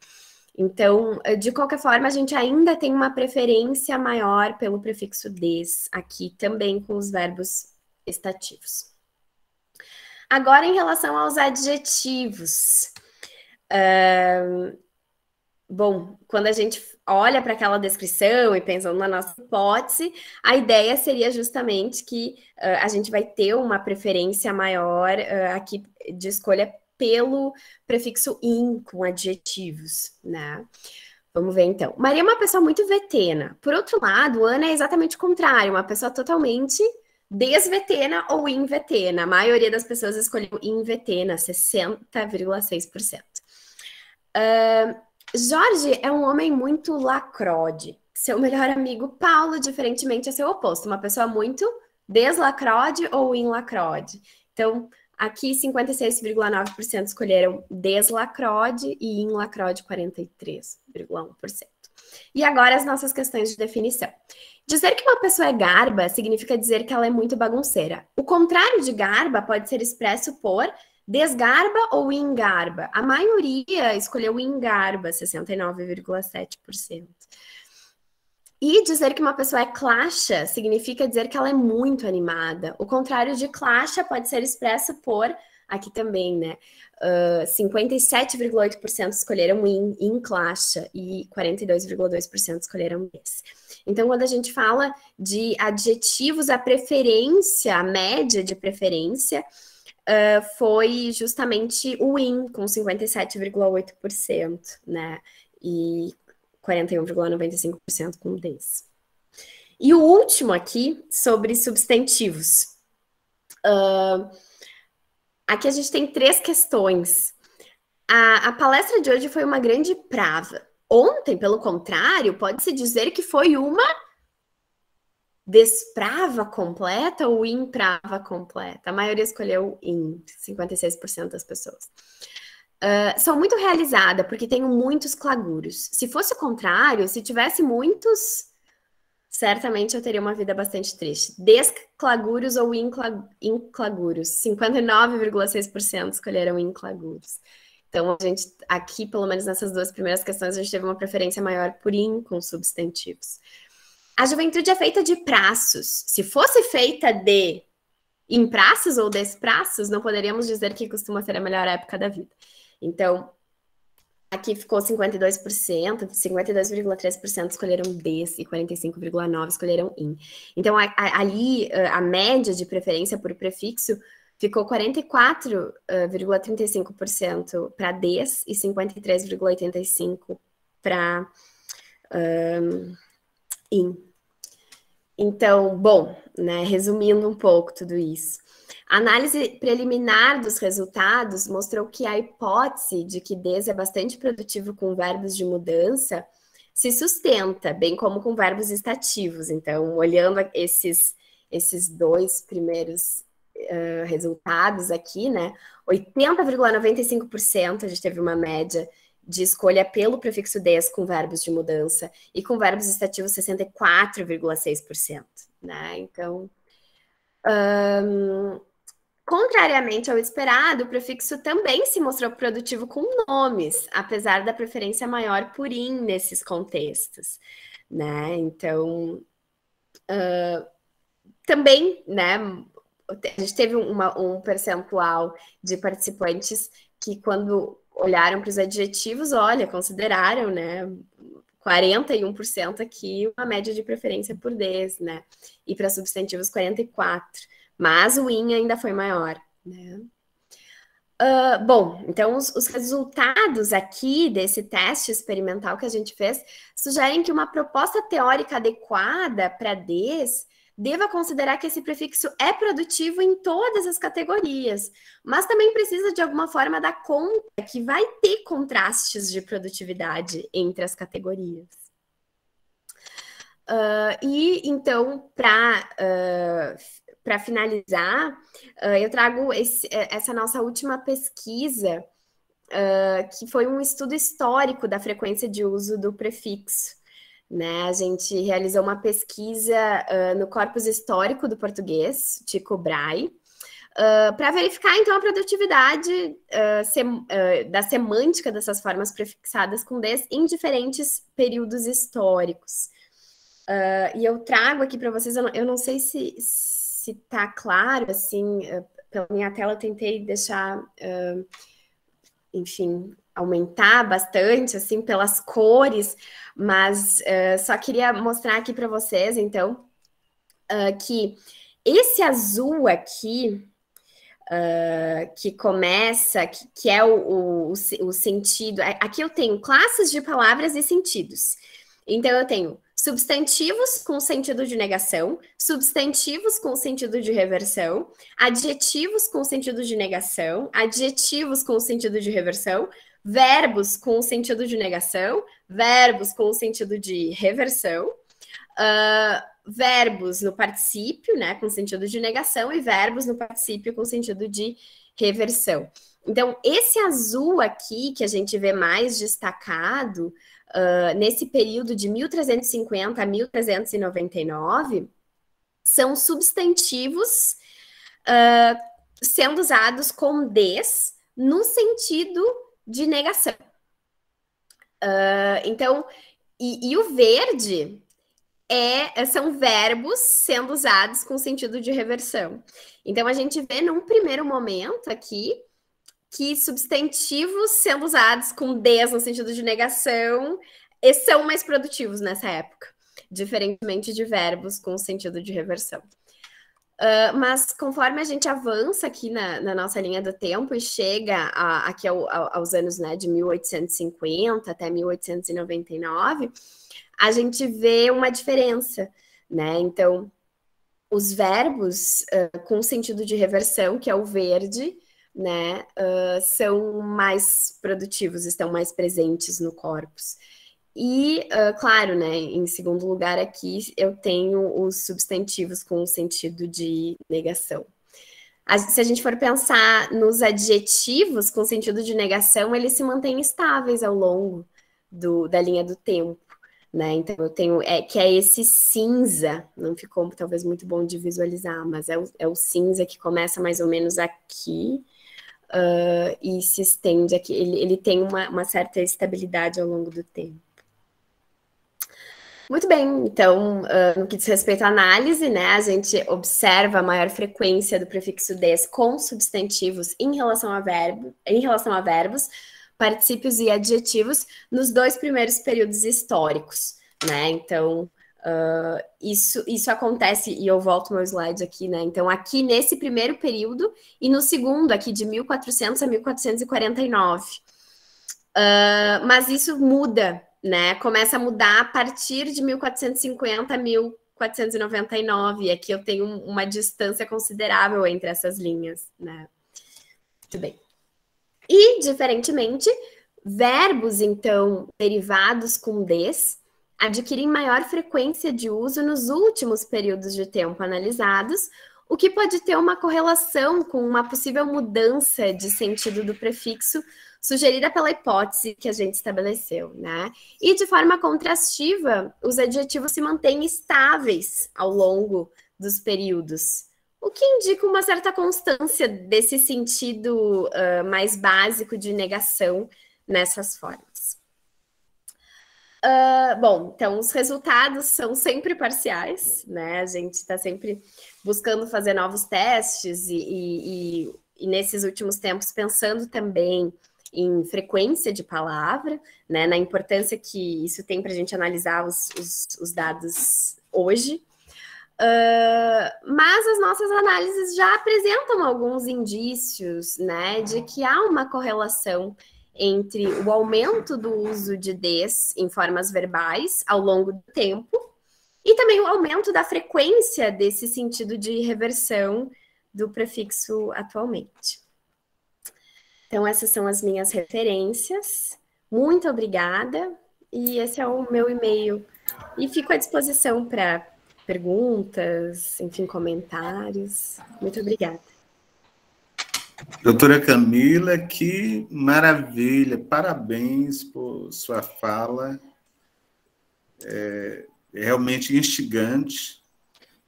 Então, de qualquer forma, a gente ainda tem uma preferência maior pelo prefixo des, aqui também com os verbos estativos. Agora, em relação aos adjetivos. Bom, quando a gente olha para aquela descrição e pensando na nossa hipótese, a ideia seria justamente que a gente vai ter uma preferência maior aqui de escolha pelo prefixo in com adjetivos, né? Vamos ver então. Maria é uma pessoa muito vetena. Por outro lado, Ana é exatamente o contrário, uma pessoa totalmente desvetena ou invetena. A maioria das pessoas escolheu invetena, 60,6%. Jorge é um homem muito lacrode. Seu melhor amigo, Paulo, diferentemente, é seu oposto. Uma pessoa muito deslacrode ou inlacrode. Então, aqui 56,9% escolheram deslacrode e inlacrode 43,1%. E agora as nossas questões de definição. Dizer que uma pessoa é garba significa dizer que ela é muito bagunceira. O contrário de garba pode ser expresso por desgarba ou engarba. A maioria escolheu engarba, 69,7%. E dizer que uma pessoa é clacha significa dizer que ela é muito animada. O contrário de clacha pode ser expresso por, aqui também, né? 57,8% escolheram in clacha e 42,2% escolheram des. Então, quando a gente fala de adjetivos, a preferência, a média de preferência, foi justamente o in, com 57,8%, né? E 41,95% com des. E o último aqui, sobre substantivos. Aqui a gente tem 3 questões. A palestra de hoje foi uma grande prava. Ontem, pelo contrário, pode-se dizer que foi uma desprava completa ou imprava completa. A maioria escolheu in, 56% das pessoas. Sou muito realizada porque tenho muitos claguros. Se fosse o contrário, se tivesse muitos, certamente eu teria uma vida bastante triste. Desclaguros ou inclaguros. 59,6% escolheram inclaguros. Então, a gente, aqui, pelo menos nessas 2 primeiras questões, a gente teve uma preferência maior por in com substantivos. A juventude é feita de praços. Se fosse feita em praços ou despraços, não poderíamos dizer que costuma ser a melhor época da vida. Então, aqui ficou 52%, 52,3% escolheram des e 45,9% escolheram in. Então, ali, a média de preferência por prefixo ficou 44,35% para des e 53,85% para in. Então, bom, né, resumindo um pouco tudo isso. A análise preliminar dos resultados mostrou que a hipótese de que des é bastante produtivo com verbos de mudança se sustenta, bem como com verbos estativos. Então, olhando esses 2 primeiros resultados aqui, né, 80,95% a gente teve uma média de escolha pelo prefixo des com verbos de mudança e com verbos estativos 64,6%, né? Então, contrariamente ao esperado, o prefixo também se mostrou produtivo com nomes, apesar da preferência maior por in nesses contextos, né? Então, também, né, a gente teve um percentual de participantes que, quando olharam para os adjetivos, olha, consideraram, né, 41% aqui, uma média de preferência por des, né, e para substantivos 44%, mas o in ainda foi maior, né. Bom, então os resultados aqui desse teste experimental que a gente fez sugerem que uma proposta teórica adequada para des deva considerar que esse prefixo é produtivo em todas as categorias, mas também precisa de alguma forma dar conta que vai ter contrastes de produtividade entre as categorias. E então, para finalizar, eu trago essa nossa última pesquisa, que foi um estudo histórico da frequência de uso do prefixo, né? A gente realizou uma pesquisa no corpus histórico do português, Tycho Brahe, para verificar, então, a produtividade da semântica dessas formas prefixadas com des em diferentes períodos históricos. E eu trago aqui para vocês, eu não sei se está claro, assim, pela minha tela eu tentei deixar, enfim, aumentar bastante, assim, pelas cores, mas só queria mostrar aqui para vocês, então, que esse azul aqui, que começa, que é o sentido, aqui eu tenho classes de palavras e sentidos. Então, eu tenho substantivos com sentido de negação, substantivos com sentido de reversão, adjetivos com sentido de negação, adjetivos com sentido de reversão, verbos com sentido de negação, verbos com sentido de reversão, verbos no particípio, né, com sentido de negação, e verbos no particípio com sentido de reversão. Então, esse azul aqui, que a gente vê mais destacado, nesse período de 1350 a 1399, são substantivos sendo usados com des no sentido de negação. Então, e o verde são verbos sendo usados com sentido de reversão. Então, a gente vê num primeiro momento aqui que substantivos sendo usados com des no sentido de negação são mais produtivos nessa época, diferentemente de verbos com sentido de reversão. Mas conforme a gente avança aqui na nossa linha do tempo e chega aqui aos anos, né, de 1850 até 1899, a gente vê uma diferença, né? Então, os verbos com sentido de reversão, que é o verde, né, são mais produtivos, estão mais presentes no corpus. E, claro, né, em segundo lugar aqui eu tenho os substantivos com sentido de negação. Se a gente for pensar nos adjetivos com sentido de negação, eles se mantêm estáveis ao longo da linha do tempo, né? Então eu tenho, que é esse cinza, não ficou talvez muito bom de visualizar, mas é o cinza que começa mais ou menos aqui, e se estende aqui, ele tem uma certa estabilidade ao longo do tempo. Muito bem, então, no que diz respeito à análise, né, a gente observa a maior frequência do prefixo des com substantivos em relação a verbos, particípios e adjetivos nos dois primeiros períodos históricos, né? Então, isso acontece, e eu volto meu slide aqui, né? Então, aqui nesse primeiro período e no segundo, aqui de 1400 a 1449. Mas isso muda, né? Começa a mudar a partir de 1450 a 1499. E aqui eu tenho uma distância considerável entre essas linhas, né? Muito bem. E, diferentemente, verbos, então, derivados com des, adquirem maior frequência de uso nos últimos períodos de tempo analisados, o que pode ter uma correlação com uma possível mudança de sentido do prefixo sugerida pela hipótese que a gente estabeleceu, né? E, de forma contrastiva, os adjetivos se mantêm estáveis ao longo dos períodos, o que indica uma certa constância desse sentido mais básico de negação nessas formas. Bom, então os resultados são sempre parciais, né? A gente está sempre buscando fazer novos testes e nesses últimos tempos pensando também em frequência de palavra, né? Na importância que isso tem para a gente analisar os dados hoje. Mas as nossas análises já apresentam alguns indícios, né, de que há uma correlação entre o aumento do uso de des em formas verbais ao longo do tempo e também o aumento da frequência desse sentido de reversão do prefixo atualmente. Então, essas são as minhas referências. Muito obrigada. E esse é o meu e-mail. E fico à disposição para perguntas, enfim, comentários. Muito obrigada. Doutora Camila, que maravilha, parabéns por sua fala, é realmente instigante.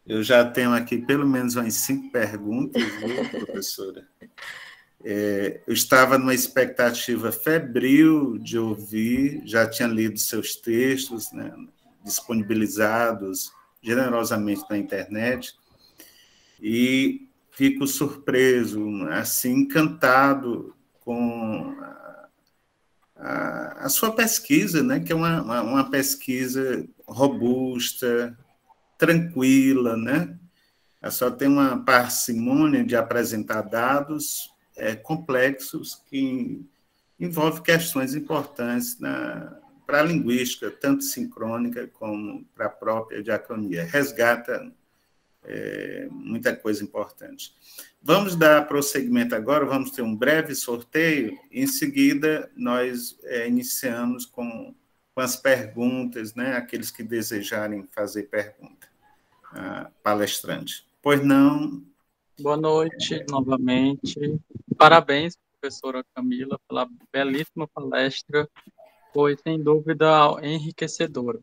Eu já tenho aqui pelo menos umas 5 perguntas, viu, professora? Eu estava numa expectativa febril de ouvir, já tinha lido seus textos, né, disponibilizados generosamente na internet, e fico surpreso, assim, encantado com a sua pesquisa, né, que é uma pesquisa robusta, tranquila, né? A senhora tem uma parcimônia de apresentar dados complexos que envolvem questões importantes para a linguística, tanto sincrônica como para a própria diacronia. Resgata muita coisa importante. Vamos dar prosseguimento agora, vamos ter um breve sorteio, em seguida nós iniciamos com as perguntas, né, aqueles que desejarem fazer pergunta. Palestrante. Pois não? Boa noite, novamente. Parabéns, professora Camila, pela belíssima palestra. Foi, sem dúvida, enriquecedora.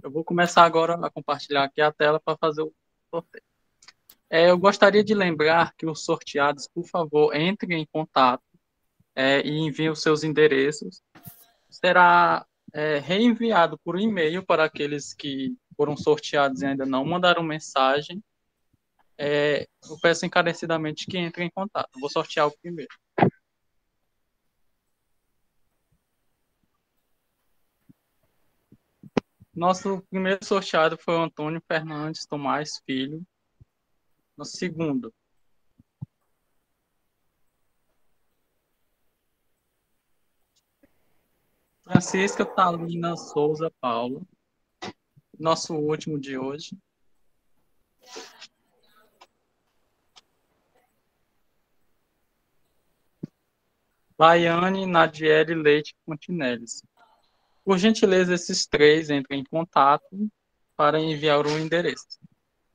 Eu vou começar agora a compartilhar aqui a tela para fazer o sorteio. Eu gostaria de lembrar que os sorteados, por favor, entrem em contato e enviem os seus endereços. Será reenviado por e-mail para aqueles que foram sorteados e ainda não mandaram mensagem. Eu peço encarecidamente que entrem em contato. Vou sortear o primeiro. Nosso primeiro sorteado foi o Antônio Fernandes Tomás Filho. No segundo, Francisca Talina Souza Paula. Nosso último de hoje. Laiane Nadiele Leite Fontinelles. Por gentileza, esses 3 entrem em contato para enviar o endereço.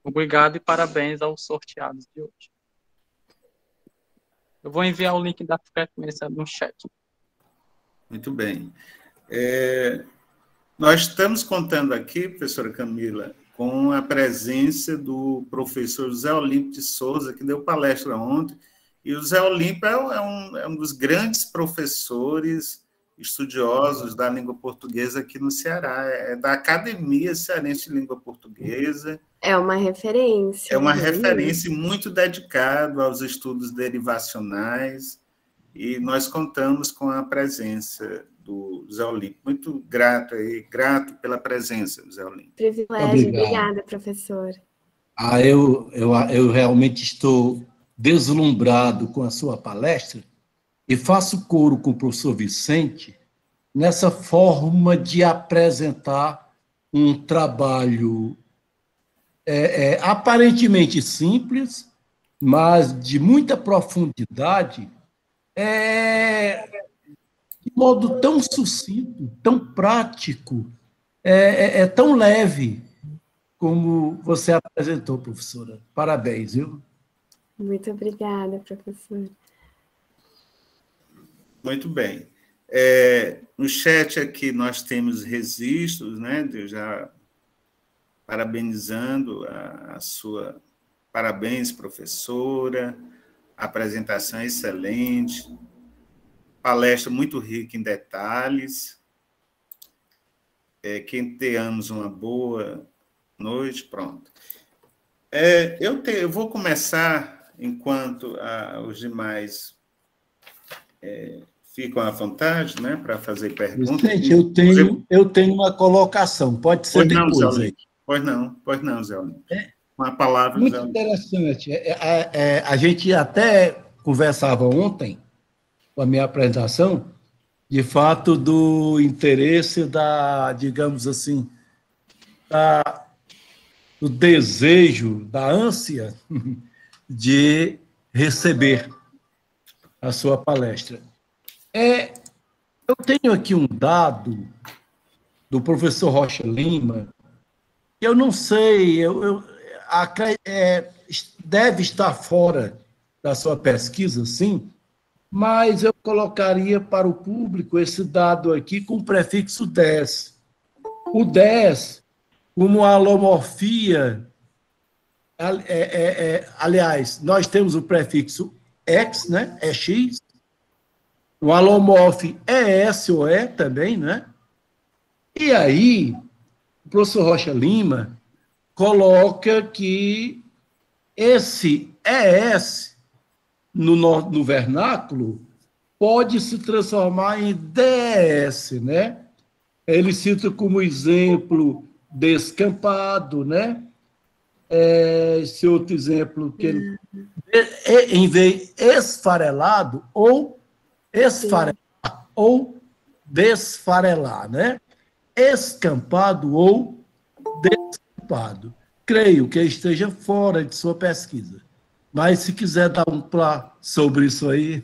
Obrigado e parabéns aos sorteados de hoje. Eu vou enviar o link da frequência no chat. Muito bem. Nós estamos contando aqui, professora Camila, com a presença do professor José Olímpio de Souza, que deu palestra ontem, e o José Olímpio é um dos grandes professores estudiosos da língua portuguesa aqui no Ceará, da Academia Cearense de Língua Portuguesa. É uma referência. É uma referência muito dedicado aos estudos derivacionais, e nós contamos com a presença do Zé Olímpio. Muito grato pela presença, Zé Olímpio. Privilégio. Obrigada, professor. Eu realmente estou deslumbrado com a sua palestra e faço coro com o professor Vicente nessa forma de apresentar um trabalho aparentemente simples, mas de muita profundidade, de modo tão sucinto, tão prático, tão leve, como você apresentou, professora. Parabéns, viu? Muito obrigada, professor. Muito bem. No chat aqui nós temos registros, né, já parabenizando a sua... Parabéns, professora. A apresentação é excelente. Palestra muito rica em detalhes. quem tenhamos uma boa noite, pronto. Eu vou começar, enquanto os demais ficam à vontade, né, para fazer perguntas. Gente, eu tenho uma colocação, pode ser depois aí. Pois não, Zé Olímpio. Uma palavra, muito Zé Olímpio. interessante. A gente até conversava ontem, com a minha apresentação, de fato, do interesse digamos assim, do desejo, da ânsia de receber a sua palestra. Eu tenho aqui um dado do professor Rocha Lima, que eu não sei, deve estar fora da sua pesquisa, sim, mas eu colocaria para o público esse dado aqui com o prefixo des. O des, como a alomorfia, aliás, nós temos o prefixo ex, né? É x, o alomorfe é S ou E também, né? E aí, o professor Rocha Lima coloca que esse ES, no vernáculo, pode se transformar em DS, né? Ele cita como exemplo descampado, né? Esse outro exemplo que ele... em vez esfarelado ou esfarelar ou desfarelar, né? Escampado ou descampado. Creio que esteja fora de sua pesquisa. Mas se quiser dar um plá sobre isso aí...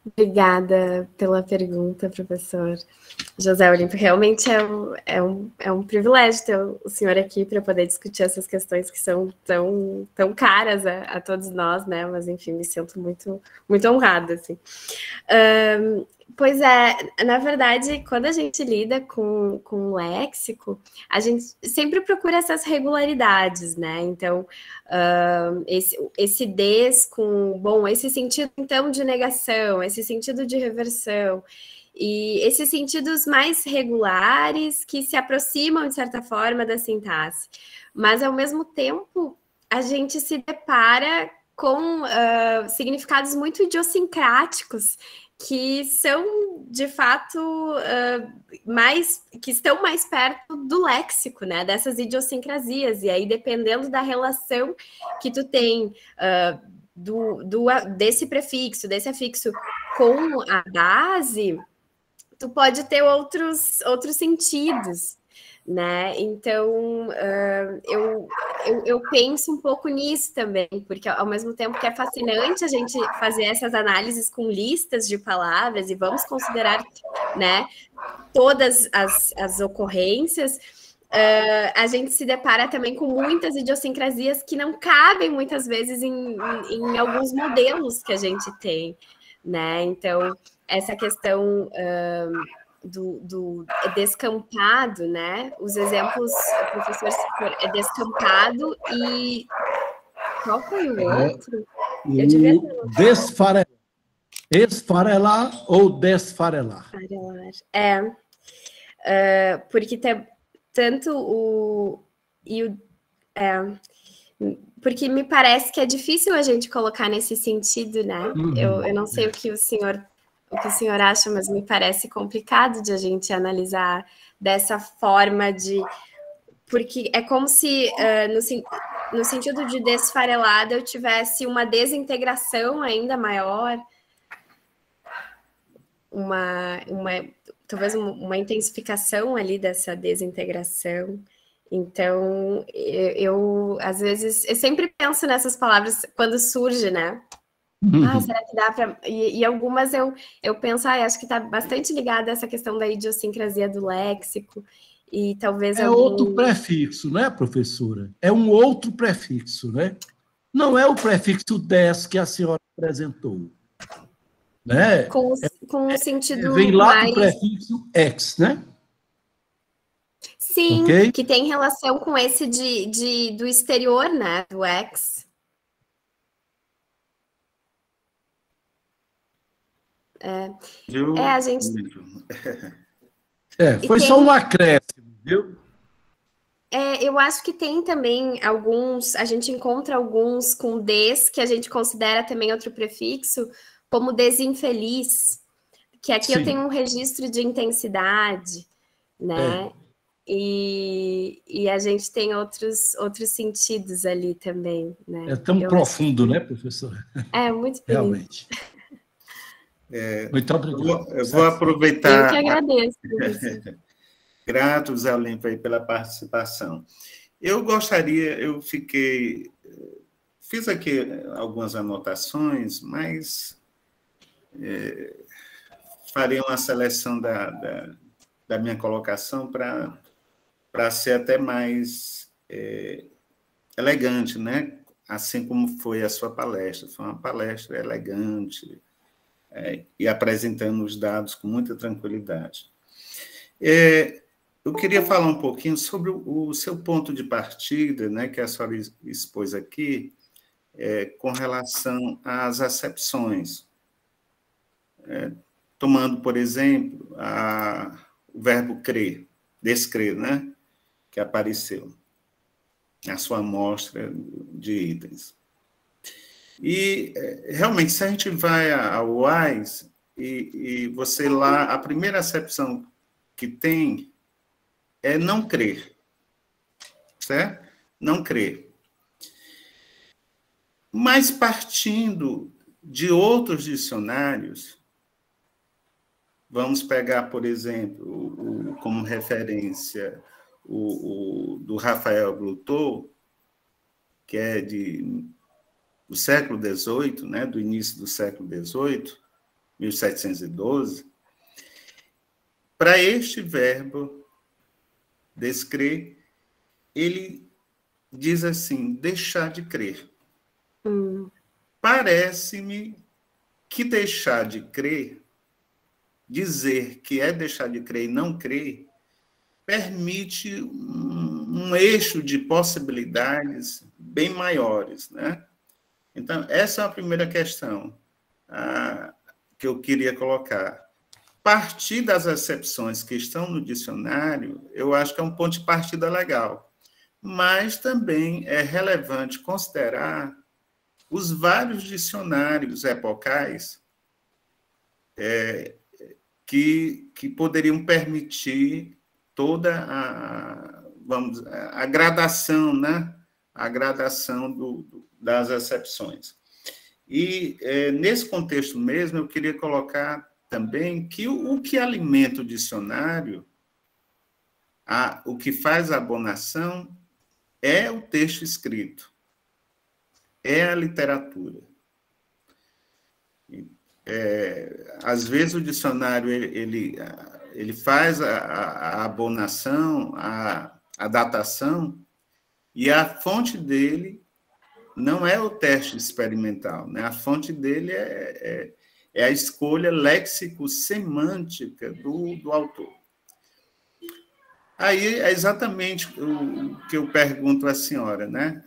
Obrigada pela pergunta, professor José Olímpio. Realmente é um privilégio ter o senhor aqui para poder discutir essas questões que são tão caras a todos nós, né? Mas, enfim, me sinto muito, muito honrada, assim. Pois é, na verdade, quando a gente lida com o léxico, a gente sempre procura essas regularidades, né? Então, esse des com, bom, esse sentido, então, de negação, esse sentido de reversão, e esses sentidos mais regulares que se aproximam, de certa forma, da sintaxe. Mas, ao mesmo tempo, a gente se depara com significados muito idiosincráticos, que são, de fato, que estão mais perto do léxico, né? Dessas idiosincrasias. E aí, dependendo da relação que tu tem desse prefixo, desse afixo com a base, tu pode ter outros sentidos, né? Então, eu penso um pouco nisso também, porque ao mesmo tempo que é fascinante a gente fazer essas análises com listas de palavras, e vamos considerar, né, todas as ocorrências, a gente se depara também com muitas idiosincrasias que não cabem muitas vezes em alguns modelos que a gente tem, né? Então, essa questão do descampado, né? Os exemplos, o professor é descampado e qual foi o outro? Eu devia desfarelar. Esfarelar ou desfarelar? Porque tanto porque me parece que é difícil a gente colocar nesse sentido, né? Eu não sei o que o senhor acha, mas me parece complicado de a gente analisar dessa forma porque é como se, no sentido de desfarelada, eu tivesse uma desintegração ainda maior, talvez uma intensificação ali dessa desintegração. Então, às vezes, eu sempre penso nessas palavras quando surge, né? Será que dá para... E algumas eu penso, acho que está bastante ligada a essa questão da idiosincrasia do léxico, e talvez... outro prefixo, né, professora? É um outro prefixo, né? Não é o prefixo des que a senhora apresentou. Né? Com um sentido vem lá mais... do prefixo ex, né? Sim, okay? Que tem relação com esse do exterior, né? Do ex. A gente... Foi só um acréscimo, viu? Eu acho que tem também alguns, a gente encontra alguns com des, que a gente considera também outro prefixo, como desinfeliz, que aqui eu tenho um registro de intensidade, né? E a gente tem outros sentidos ali também, né? É tão profundo, né, professor? Muito bonito. Realmente. Muito obrigado. Eu vou aproveitar... Eu que agradeço, professor. Grato, Zé Olímpio, aí pela participação. Eu fiz aqui algumas anotações, mas farei uma seleção da minha colocação para ser até mais elegante, né? Assim como foi a sua palestra. Foi uma palestra elegante e apresentando os dados com muita tranquilidade. Eu queria falar um pouquinho sobre o seu ponto de partida, né, que a senhora expôs aqui, com relação às acepções. Tomando, por exemplo, o verbo crer, descrer, né, que apareceu na sua amostra de itens. E, realmente, se a gente vai ao WISE, e você lá, a primeira acepção que tem é não crer, certo? Não crer. Mas partindo de outros dicionários, vamos pegar, por exemplo, como referência o do Rafael Blutot, que é do século XVIII, né, do início do século XVIII, 1712, para este verbo descrer, ele diz assim, deixar de crer. Parece-me que deixar de crer, dizer que é deixar de crer e não crer, permite um eixo de possibilidades bem maiores, né? Então, essa é a primeira questão que eu queria colocar. Partir das acepções que estão no dicionário, eu acho que é um ponto de partida legal, mas também é relevante considerar os vários dicionários epocais que poderiam permitir toda a gradação, né? A gradação das acepções. E, nesse contexto mesmo, eu queria colocar também que o que alimenta o dicionário, o que faz a abonação, é o texto escrito, é a literatura. Às vezes o dicionário ele faz a abonação, a datação, e a fonte dele não é o teste experimental, né? A fonte dele é a escolha léxico-semântica do autor. Aí é exatamente o que eu pergunto à senhora, né?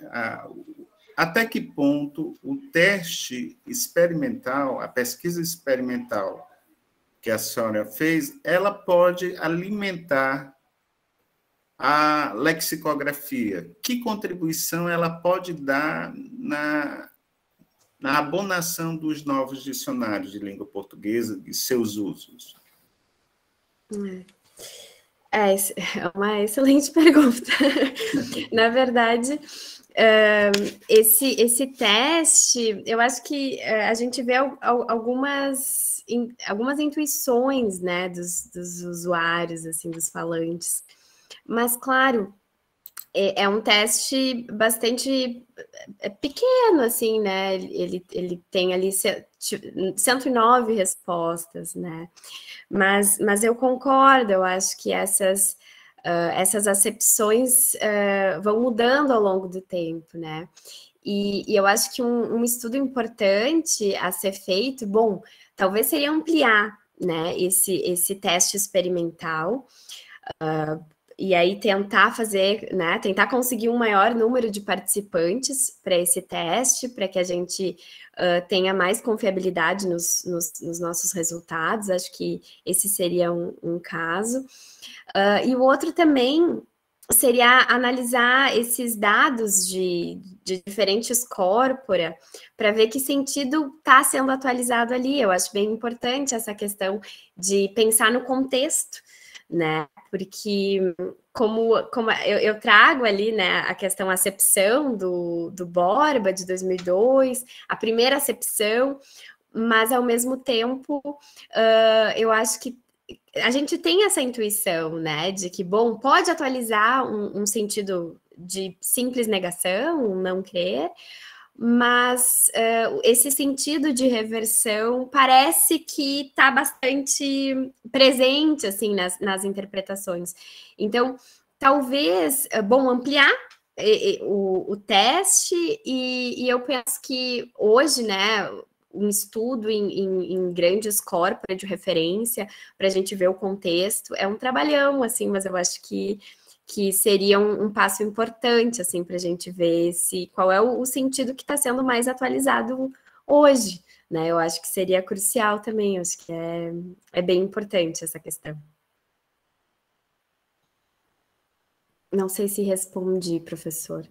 Até que ponto o teste experimental, a pesquisa experimental que a senhora fez, ela pode alimentar a lexicografia? Que contribuição ela pode dar na abonação dos novos dicionários de língua portuguesa e seus usos? É uma excelente pergunta. Na verdade, esse teste, eu acho que a gente vê algumas intuições, né, dos usuários, assim, dos falantes. Mas, claro, é um teste bastante pequeno, assim, né? Ele tem ali 109 respostas, né? Mas eu concordo, eu acho que essas acepções vão mudando ao longo do tempo, né? E eu acho que um estudo importante a ser feito, bom, talvez seria ampliar, né, esse teste experimental, e aí tentar fazer, né, tentar conseguir um maior número de participantes para esse teste, para que a gente tenha mais confiabilidade nos nossos resultados. Acho que esse seria um caso. E o outro também seria analisar esses dados de diferentes corpora para ver que sentido está sendo atualizado ali. Eu acho bem importante essa questão de pensar no contexto, né? Porque como eu trago ali, né, a questão acepção do Borba de 2002, a primeira acepção, mas ao mesmo tempo eu acho que a gente tem essa intuição, né, de que, bom, pode atualizar um sentido de simples negação, não crer, mas esse sentido de reversão parece que está bastante presente, assim, nas interpretações. Então, talvez, bom, ampliar o teste, e eu penso que hoje, né, um estudo em grandes corpora de referência, para a gente ver o contexto, é um trabalhão, assim, mas eu acho que seria um passo importante, assim, para a gente ver qual é o sentido que está sendo mais atualizado hoje, né? Eu acho que seria crucial também, eu acho que é bem importante essa questão. Não sei se respondi, professor.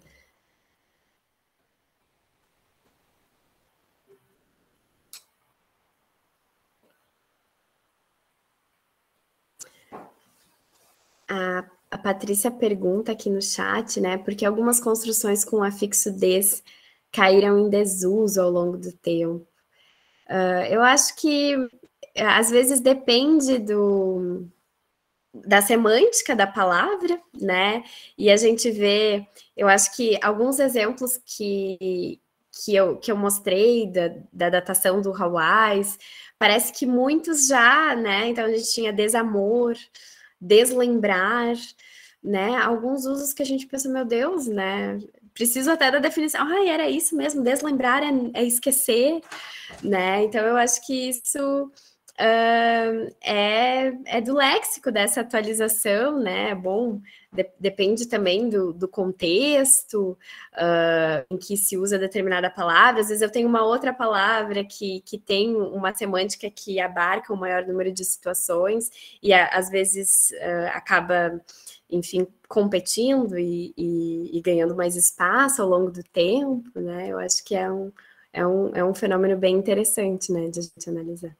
A Patrícia pergunta aqui no chat, né, porque algumas construções com afixo des caíram em desuso ao longo do tempo. Eu acho que, às vezes, depende da semântica da palavra, né, e a gente vê, eu acho que alguns exemplos que eu mostrei da datação do Hawaii, parece que muitos já, né, então a gente tinha desamor, deslembrar, né? Alguns usos que a gente pensa, meu Deus, né? Preciso até da definição. Era isso mesmo, deslembrar é esquecer, né? Então eu acho que isso é do léxico dessa atualização, né? Bom, depende também do contexto em que se usa determinada palavra. Às vezes eu tenho uma outra palavra que tem uma semântica que abarca um maior número de situações e às vezes acaba, enfim, competindo e ganhando mais espaço ao longo do tempo, né? Eu acho que é um fenômeno bem interessante, né, de a gente analisar.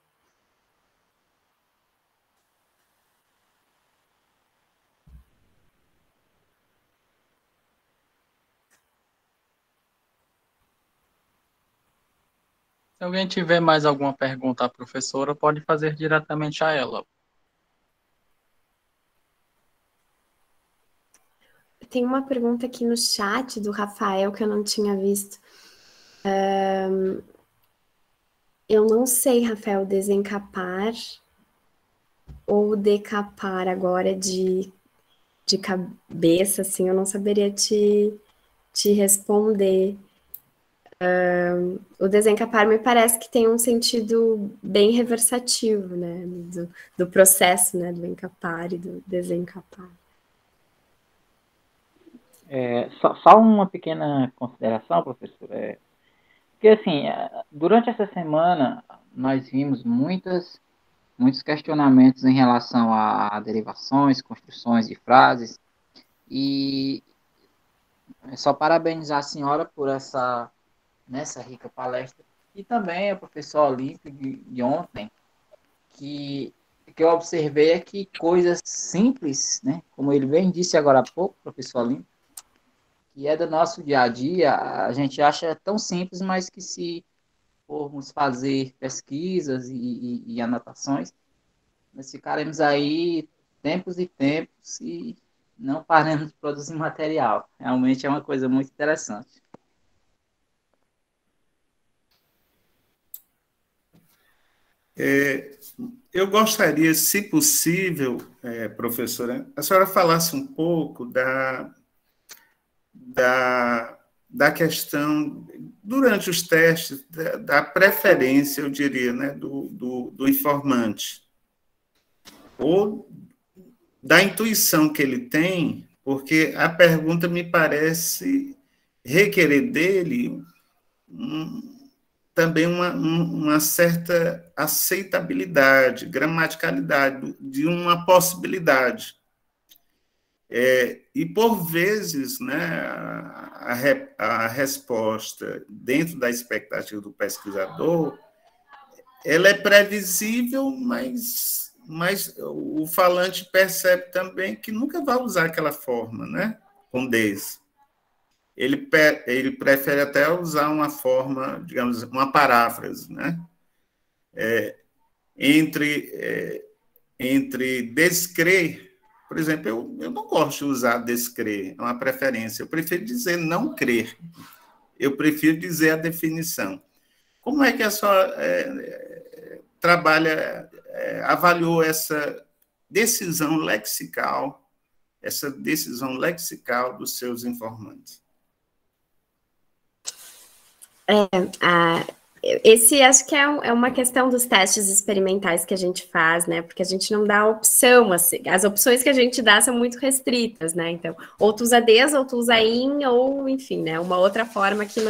Se alguém tiver mais alguma pergunta à professora, pode fazer diretamente a ela. Tem uma pergunta aqui no chat do Rafael que eu não tinha visto. Eu não sei, Rafael, desencapar ou decapar agora de cabeça, assim, eu não saberia te responder. O desencapar me parece que tem um sentido bem reversativo, né, do processo, né, do encapar e do desencapar. Só uma pequena consideração, professor. Porque, assim, durante essa semana, nós vimos muitos questionamentos em relação a derivações, construções de frases, e é só parabenizar a senhora por essa rica palestra, e também a professora Olímpia de ontem, que eu observei é que coisas simples, né, como ele bem disse agora há pouco, professor Olímpia, que é do nosso dia a dia, a gente acha tão simples, mas que se formos fazer pesquisas e anotações, nós ficaremos aí tempos e tempos e não paramos de produzir material. Realmente é uma coisa muito interessante. Eu gostaria, se possível, professora, a senhora falasse um pouco da questão, durante os testes, da preferência, eu diria, né, do informante, ou da intuição que ele tem, porque a pergunta me parece requerer dele também uma certa aceitabilidade, gramaticalidade, de uma possibilidade. E, por vezes, né, a resposta, dentro da expectativa do pesquisador, ela é previsível, mas o falante percebe também que nunca vai usar aquela forma, né, com des. Ele prefere até usar uma forma, digamos, uma paráfrase, né, entre descrer. Por exemplo, eu não gosto de usar descrer, é uma preferência. Eu prefiro dizer não crer. Eu prefiro dizer a definição. Como é que a senhora avaliou essa decisão lexical dos seus informantes? Esse acho que é uma questão dos testes experimentais que a gente faz, né? Porque a gente não dá opção, assim. As opções que a gente dá são muito restritas, né? Então, ou tu usa des, ou tu usa in, ou, enfim, né? Uma outra forma que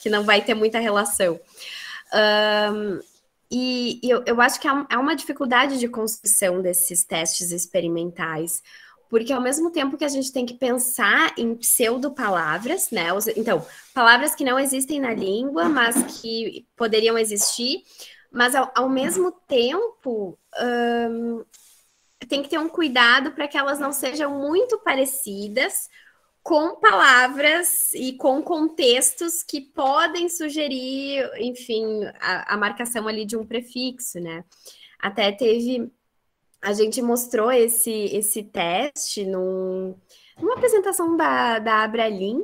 não vai ter muita relação. E eu acho que há uma dificuldade de construção desses testes experimentais, porque ao mesmo tempo que a gente tem que pensar em pseudo-palavras, né? Então, palavras que não existem na língua, mas que poderiam existir, mas ao mesmo tempo tem que ter um cuidado para que elas não sejam muito parecidas com palavras e com contextos que podem sugerir, enfim, a marcação ali de um prefixo, né? Até a gente mostrou esse teste numa apresentação da Abralin,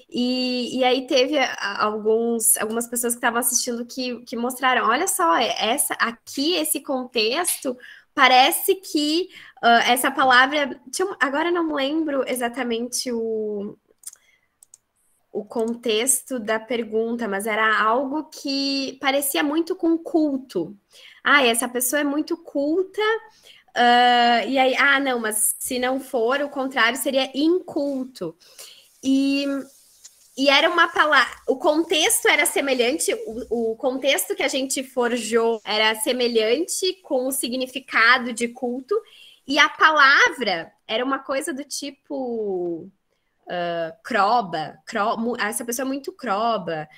e aí teve algumas pessoas que estavam assistindo que mostraram, olha só, esse contexto parece que essa palavra... agora não lembro exatamente o contexto da pergunta, mas era algo que parecia muito com culto. Essa pessoa é muito culta... e aí, não, mas se não for, o contrário seria inculto. E era uma palavra, o contexto era semelhante, o contexto que a gente forjou era semelhante com o significado de culto, e a palavra era uma coisa do tipo croba, essa pessoa é muito croba.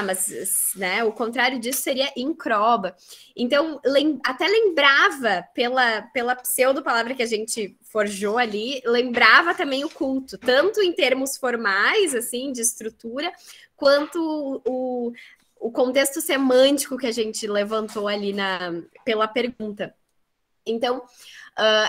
Mas né, o contrário disso seria incroba. Então, até lembrava, pela pseudo-palavra que a gente forjou ali, lembrava também o culto, tanto em termos formais, assim, de estrutura, quanto o contexto semântico que a gente levantou ali pela pergunta. Então,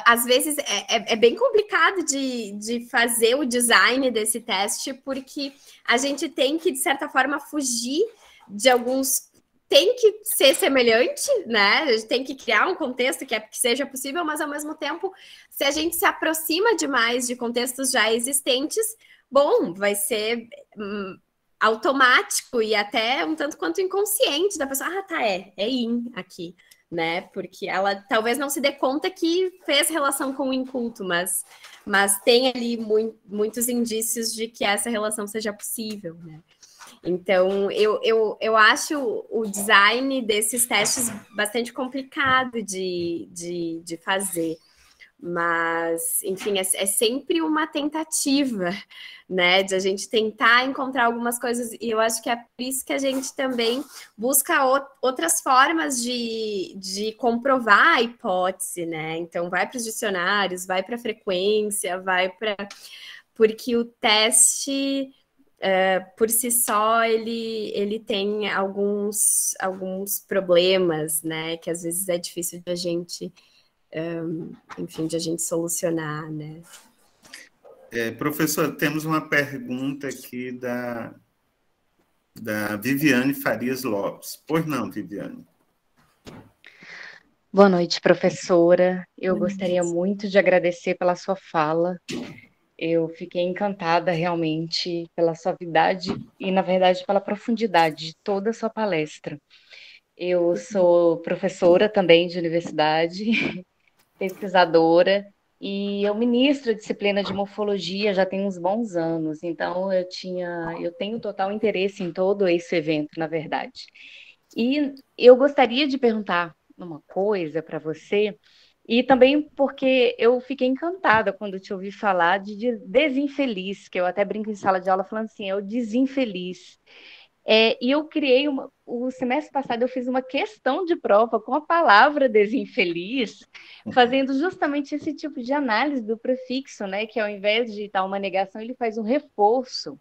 às vezes é bem complicado de fazer o design desse teste, porque a gente tem que, de certa forma, fugir de alguns... Tem que ser semelhante, né? A gente tem que criar um contexto que seja possível, mas, ao mesmo tempo, se a gente se aproxima demais de contextos já existentes, bom, vai ser automático e até um tanto quanto inconsciente da pessoa. É in aqui, né? Porque ela talvez não se dê conta que fez relação com o inculto, mas tem ali muitos indícios de que essa relação seja possível, né? Então, eu acho o design desses testes bastante complicado de fazer. Mas, enfim, é sempre uma tentativa, né, de a gente tentar encontrar algumas coisas, e eu acho que é por isso que a gente também busca outras formas de comprovar a hipótese, né, então vai para os dicionários, vai para a frequência, porque o teste, por si só, ele tem alguns problemas, né, que às vezes é difícil de a gente... enfim, de a gente solucionar, né? Professor, temos uma pergunta aqui da Viviane Farias Lopes. Pois não, Viviane? Boa noite, professora. Eu gostaria muito de agradecer pela sua fala. Eu fiquei encantada realmente pela suavidade e, na verdade, pela profundidade de toda a sua palestra. Eu sou professora também de universidade, pesquisadora, E eu ministro a disciplina de morfologia já tem uns bons anos, então eu tenho total interesse em todo esse evento, na verdade. E eu gostaria de perguntar uma coisa para você, e também porque eu fiquei encantada quando te ouvi falar de desinfeliz, que eu até brinco em sala de aula falando assim, é o desinfeliz. E eu criei o semestre passado eu fiz uma questão de prova com a palavra desinfeliz, fazendo justamente esse tipo de análise do prefixo, né? Que ao invés de dar uma negação, ele faz um reforço.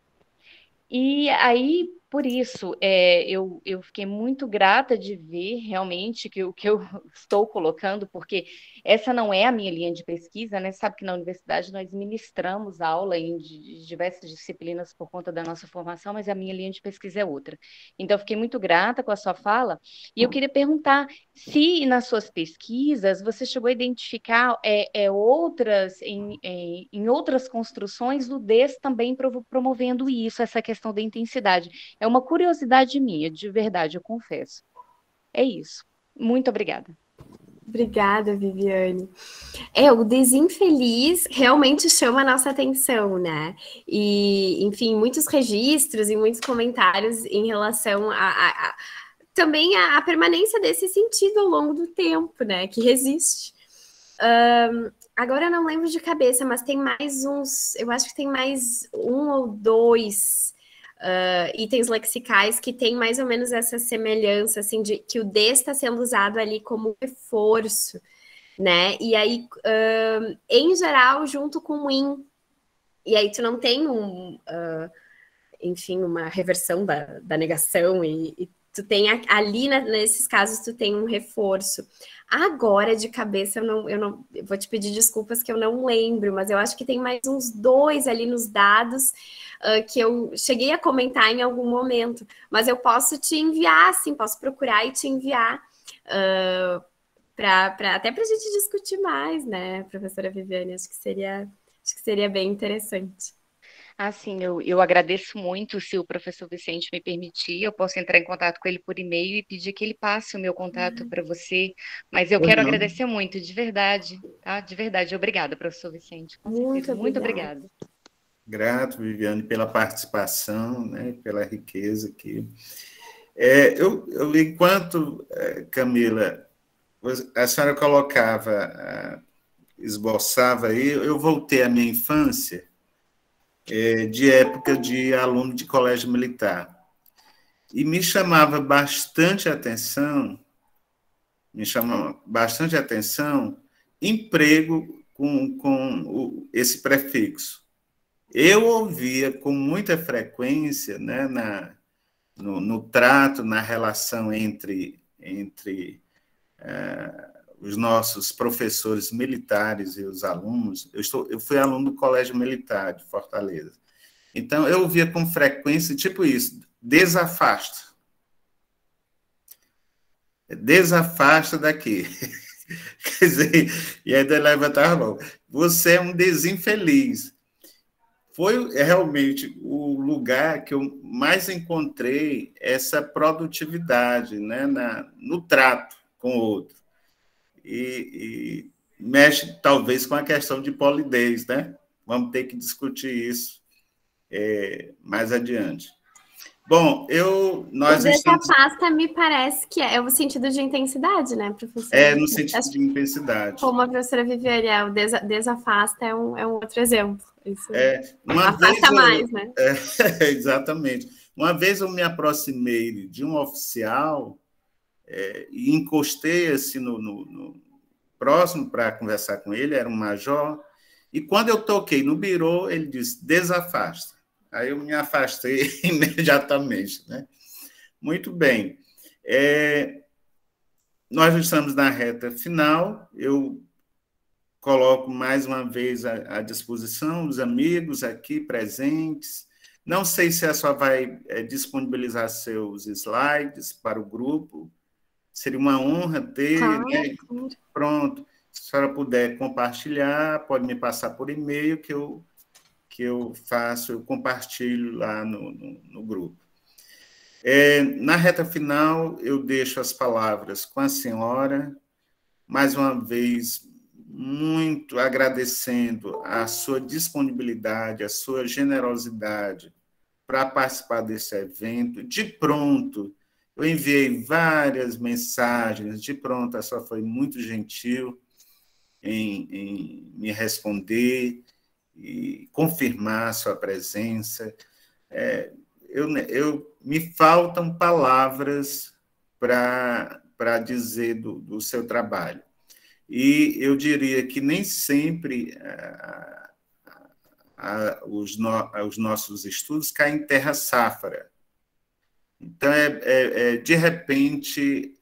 E aí, por isso, eu fiquei muito grata de ver realmente que o que eu estou colocando, porque essa não é a minha linha de pesquisa, né? Sabe que na universidade nós ministramos aula em diversas disciplinas por conta da nossa formação, mas a minha linha de pesquisa é outra. Então, eu fiquei muito grata com a sua fala, e eu queria perguntar se nas suas pesquisas você chegou a identificar em outras construções o DES também promovendo isso, essa questão da intensidade. É uma curiosidade minha, de verdade, eu confesso. É isso. Muito obrigada. Obrigada, Viviane. O desinfeliz realmente chama a nossa atenção, né? E, enfim, muitos registros e muitos comentários em relação também a permanência desse sentido ao longo do tempo, né? Que resiste. Agora eu não lembro de cabeça, mas tem mais uns, eu acho que tem mais um ou dois itens lexicais que tem mais ou menos essa semelhança, assim, de que o D está sendo usado ali como reforço, né? E aí, em geral, junto com o in. E aí tu não tem enfim, uma reversão da negação e tu tem ali, nesses casos, tu tem um reforço. Agora, de cabeça, eu vou te pedir desculpas que eu não lembro, mas eu acho que tem mais uns dois ali nos dados que eu cheguei a comentar em algum momento. Mas eu posso te enviar, sim, posso procurar e te enviar até para a gente discutir mais, né, professora Viviane? Acho que seria bem interessante. Sim, eu agradeço muito. Se o professor Vicente me permitir, eu posso entrar em contato com ele por e-mail e pedir que ele passe o meu contato para você. Mas eu quero agradecer muito, de verdade, tá? De verdade. Obrigada, professor Vicente. Muito obrigada. Grato, Viviane, pela participação, né, pela riqueza aqui. Enquanto, Camila, a senhora esboçava aí, eu voltei à minha infância, de época de aluno de colégio militar. E me chamava bastante atenção emprego com esse prefixo. Eu ouvia com muita frequência, né, no trato, na relação entre os nossos professores militares e os alunos. Eu fui aluno do Colégio Militar de Fortaleza. Então, eu ouvia com frequência, tipo isso, desafasta. Desafasta daqui. Quer dizer, e aí ele levantava a mão. Você é um desinfeliz. Foi realmente o lugar que eu mais encontrei essa produtividade, né, no trato com o outro. E mexe, talvez, com a questão de polidez, né? Vamos ter que discutir isso mais adiante. Bom, nós estamos... Desafasta me parece que é o sentido de intensidade, né, professor? No sentido de intensidade. Como a professora Viviane, o desafasta é um outro exemplo. Isso afasta mais, né? Exatamente. Uma vez eu me aproximei de um oficial e encostei assim no próximo para conversar com ele, era um major, e quando eu toquei no birô, ele disse, desafasta. Aí eu me afastei imediatamente, né? Muito bem. Nós estamos na reta final, eu coloco mais uma vez à disposição os amigos aqui presentes. Não sei se a senhora vai disponibilizar seus slides para o grupo, seria uma honra ter, claro, né? Claro. Pronto, se a senhora puder compartilhar, pode me passar por e-mail que eu compartilho lá no grupo. Na reta final, eu deixo as palavras com a senhora. Mais uma vez, muito agradecendo a sua disponibilidade, a sua generosidade para participar desse evento. De pronto, eu enviei várias mensagens, de pronto, a senhora foi muito gentil em me responder e confirmar a sua presença. Me faltam palavras para dizer do seu trabalho. E eu diria que nem sempre os nossos estudos caem em terra safra. Então, de repente,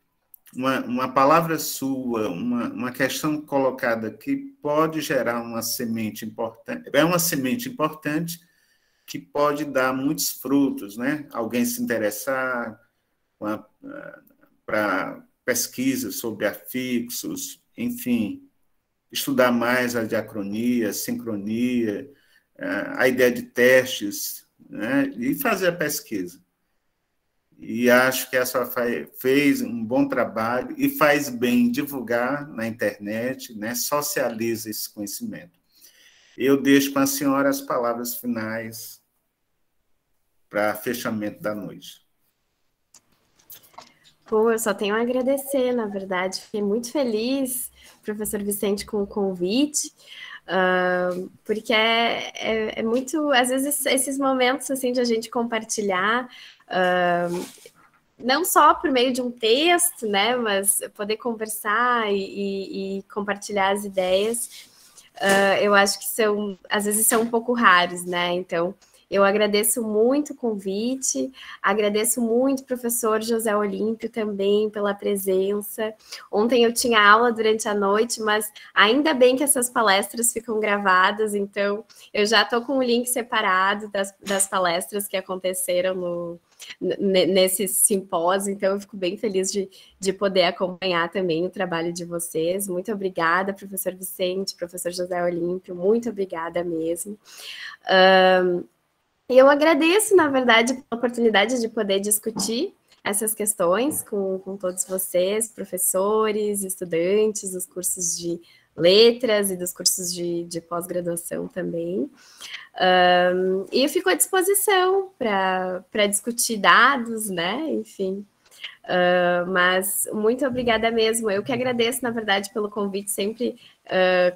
uma palavra sua, uma questão colocada aqui pode gerar uma semente importante. É uma semente importante que pode dar muitos frutos, né? Alguém se interessar para pesquisa sobre afixos, enfim, estudar mais a diacronia, a sincronia, a ideia de testes, né? E fazer a pesquisa. E acho que a senhora fez um bom trabalho e faz bem divulgar na internet, né? Socializa esse conhecimento. Eu deixo com a senhora as palavras finais para fechamento da noite. Pô, eu só tenho a agradecer, na verdade. Fiquei muito feliz, professor Vicente, com o convite, porque é muito, às vezes, esses momentos assim, de a gente compartilhar, não só por meio de um texto, né, mas poder conversar e compartilhar as ideias, eu acho que às vezes são um pouco raros, né, então eu agradeço muito o convite, agradeço muito o professor José Olímpio também pela presença. Ontem eu tinha aula durante a noite, mas ainda bem que essas palestras ficam gravadas, então eu já estou com o link separado das palestras que aconteceram nesse simpósio, então eu fico bem feliz de poder acompanhar também o trabalho de vocês. Muito obrigada, professor Vicente, professor José Olímpio, muito obrigada mesmo. Eu agradeço, na verdade, pela oportunidade de poder discutir essas questões com todos vocês, professores, estudantes dos cursos de letras e dos cursos de pós-graduação também. E eu fico à disposição para discutir dados, né? Enfim. Mas muito obrigada mesmo. Eu que agradeço, na verdade, pelo convite sempre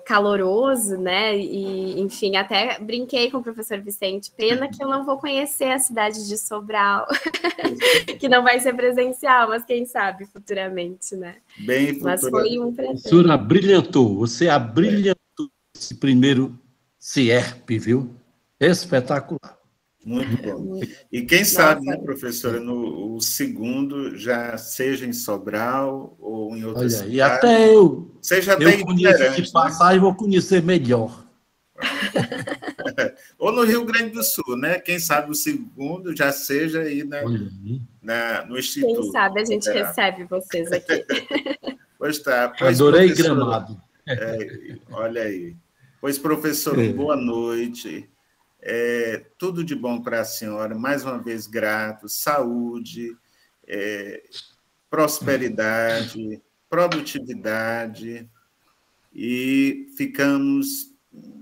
caloroso, né? E, enfim, até brinquei com o professor Vicente. Pena que eu não vou conhecer a cidade de Sobral, que não vai ser presencial, mas quem sabe futuramente, né? Bem, mas foi um prazer. Professora, brilhantou. Você abrilhantou esse primeiro CIERP, viu? Espetacular. Muito bom. E quem sabe, né, professora, o segundo já seja em Sobral ou em outra cidade. E até eu conheço de passagem, vou conhecer melhor. Ou no Rio Grande do Sul, né? Quem sabe o segundo já seja aí no Instituto. Quem sabe a gente recebe vocês aqui. Pois tá. Adorei Gramado. Olha aí. Pois, professor, boa noite. Tudo de bom para a senhora, mais uma vez grato, saúde, prosperidade, produtividade, e ficamos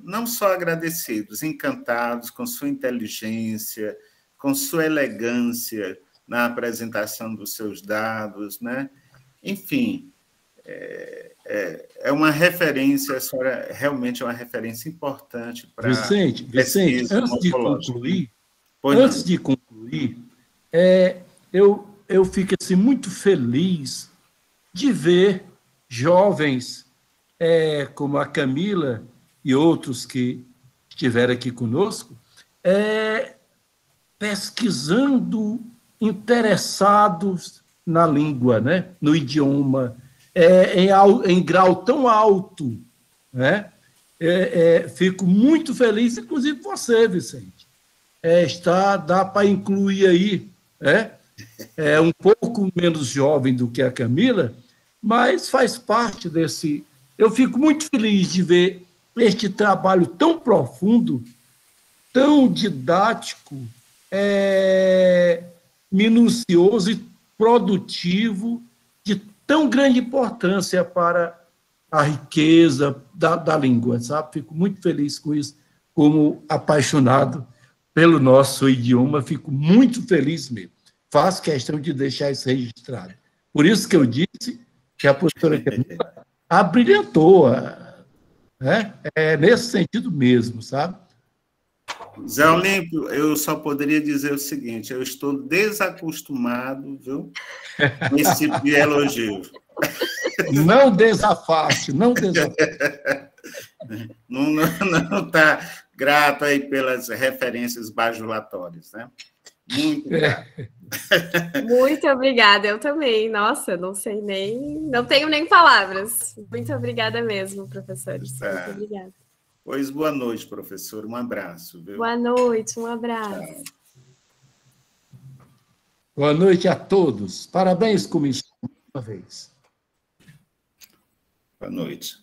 não só agradecidos, encantados com sua inteligência, com sua elegância na apresentação dos seus dados, né? Enfim, é uma referência, a senhora realmente é uma referência importante para Vicente, antes de concluir, eu fico assim, muito feliz de ver jovens como a Camila e outros que estiveram aqui conosco, pesquisando, interessados na língua, né? No idioma, em grau tão alto, né? Fico muito feliz, inclusive você, Vicente. Dá para incluir aí, um pouco menos jovem do que a Camila, mas faz parte desse... Eu fico muito feliz de ver este trabalho tão profundo, tão didático, minucioso e produtivo, de tão grande importância para a riqueza da língua, sabe? Fico muito feliz com isso, como apaixonado pelo nosso idioma, fico muito feliz mesmo. Faço questão de deixar isso registrado. Por isso que eu disse que a professora Camila abrilhantou, né? É nesse sentido mesmo, sabe? Zé Olímpio, eu só poderia dizer o seguinte, eu estou desacostumado, viu, com esse tipo de elogio. Não desafaste, não desafaste. Não está grato aí pelas referências bajulatórias, né? Muito grato. Muito obrigada, eu também. Nossa, não tenho nem palavras. Muito obrigada mesmo, professores. Muito obrigada. Pois boa noite, professor. Um abraço. Viu? Boa noite, um abraço. Tchau. Boa noite a todos. Parabéns, comissão, uma vez. Boa noite.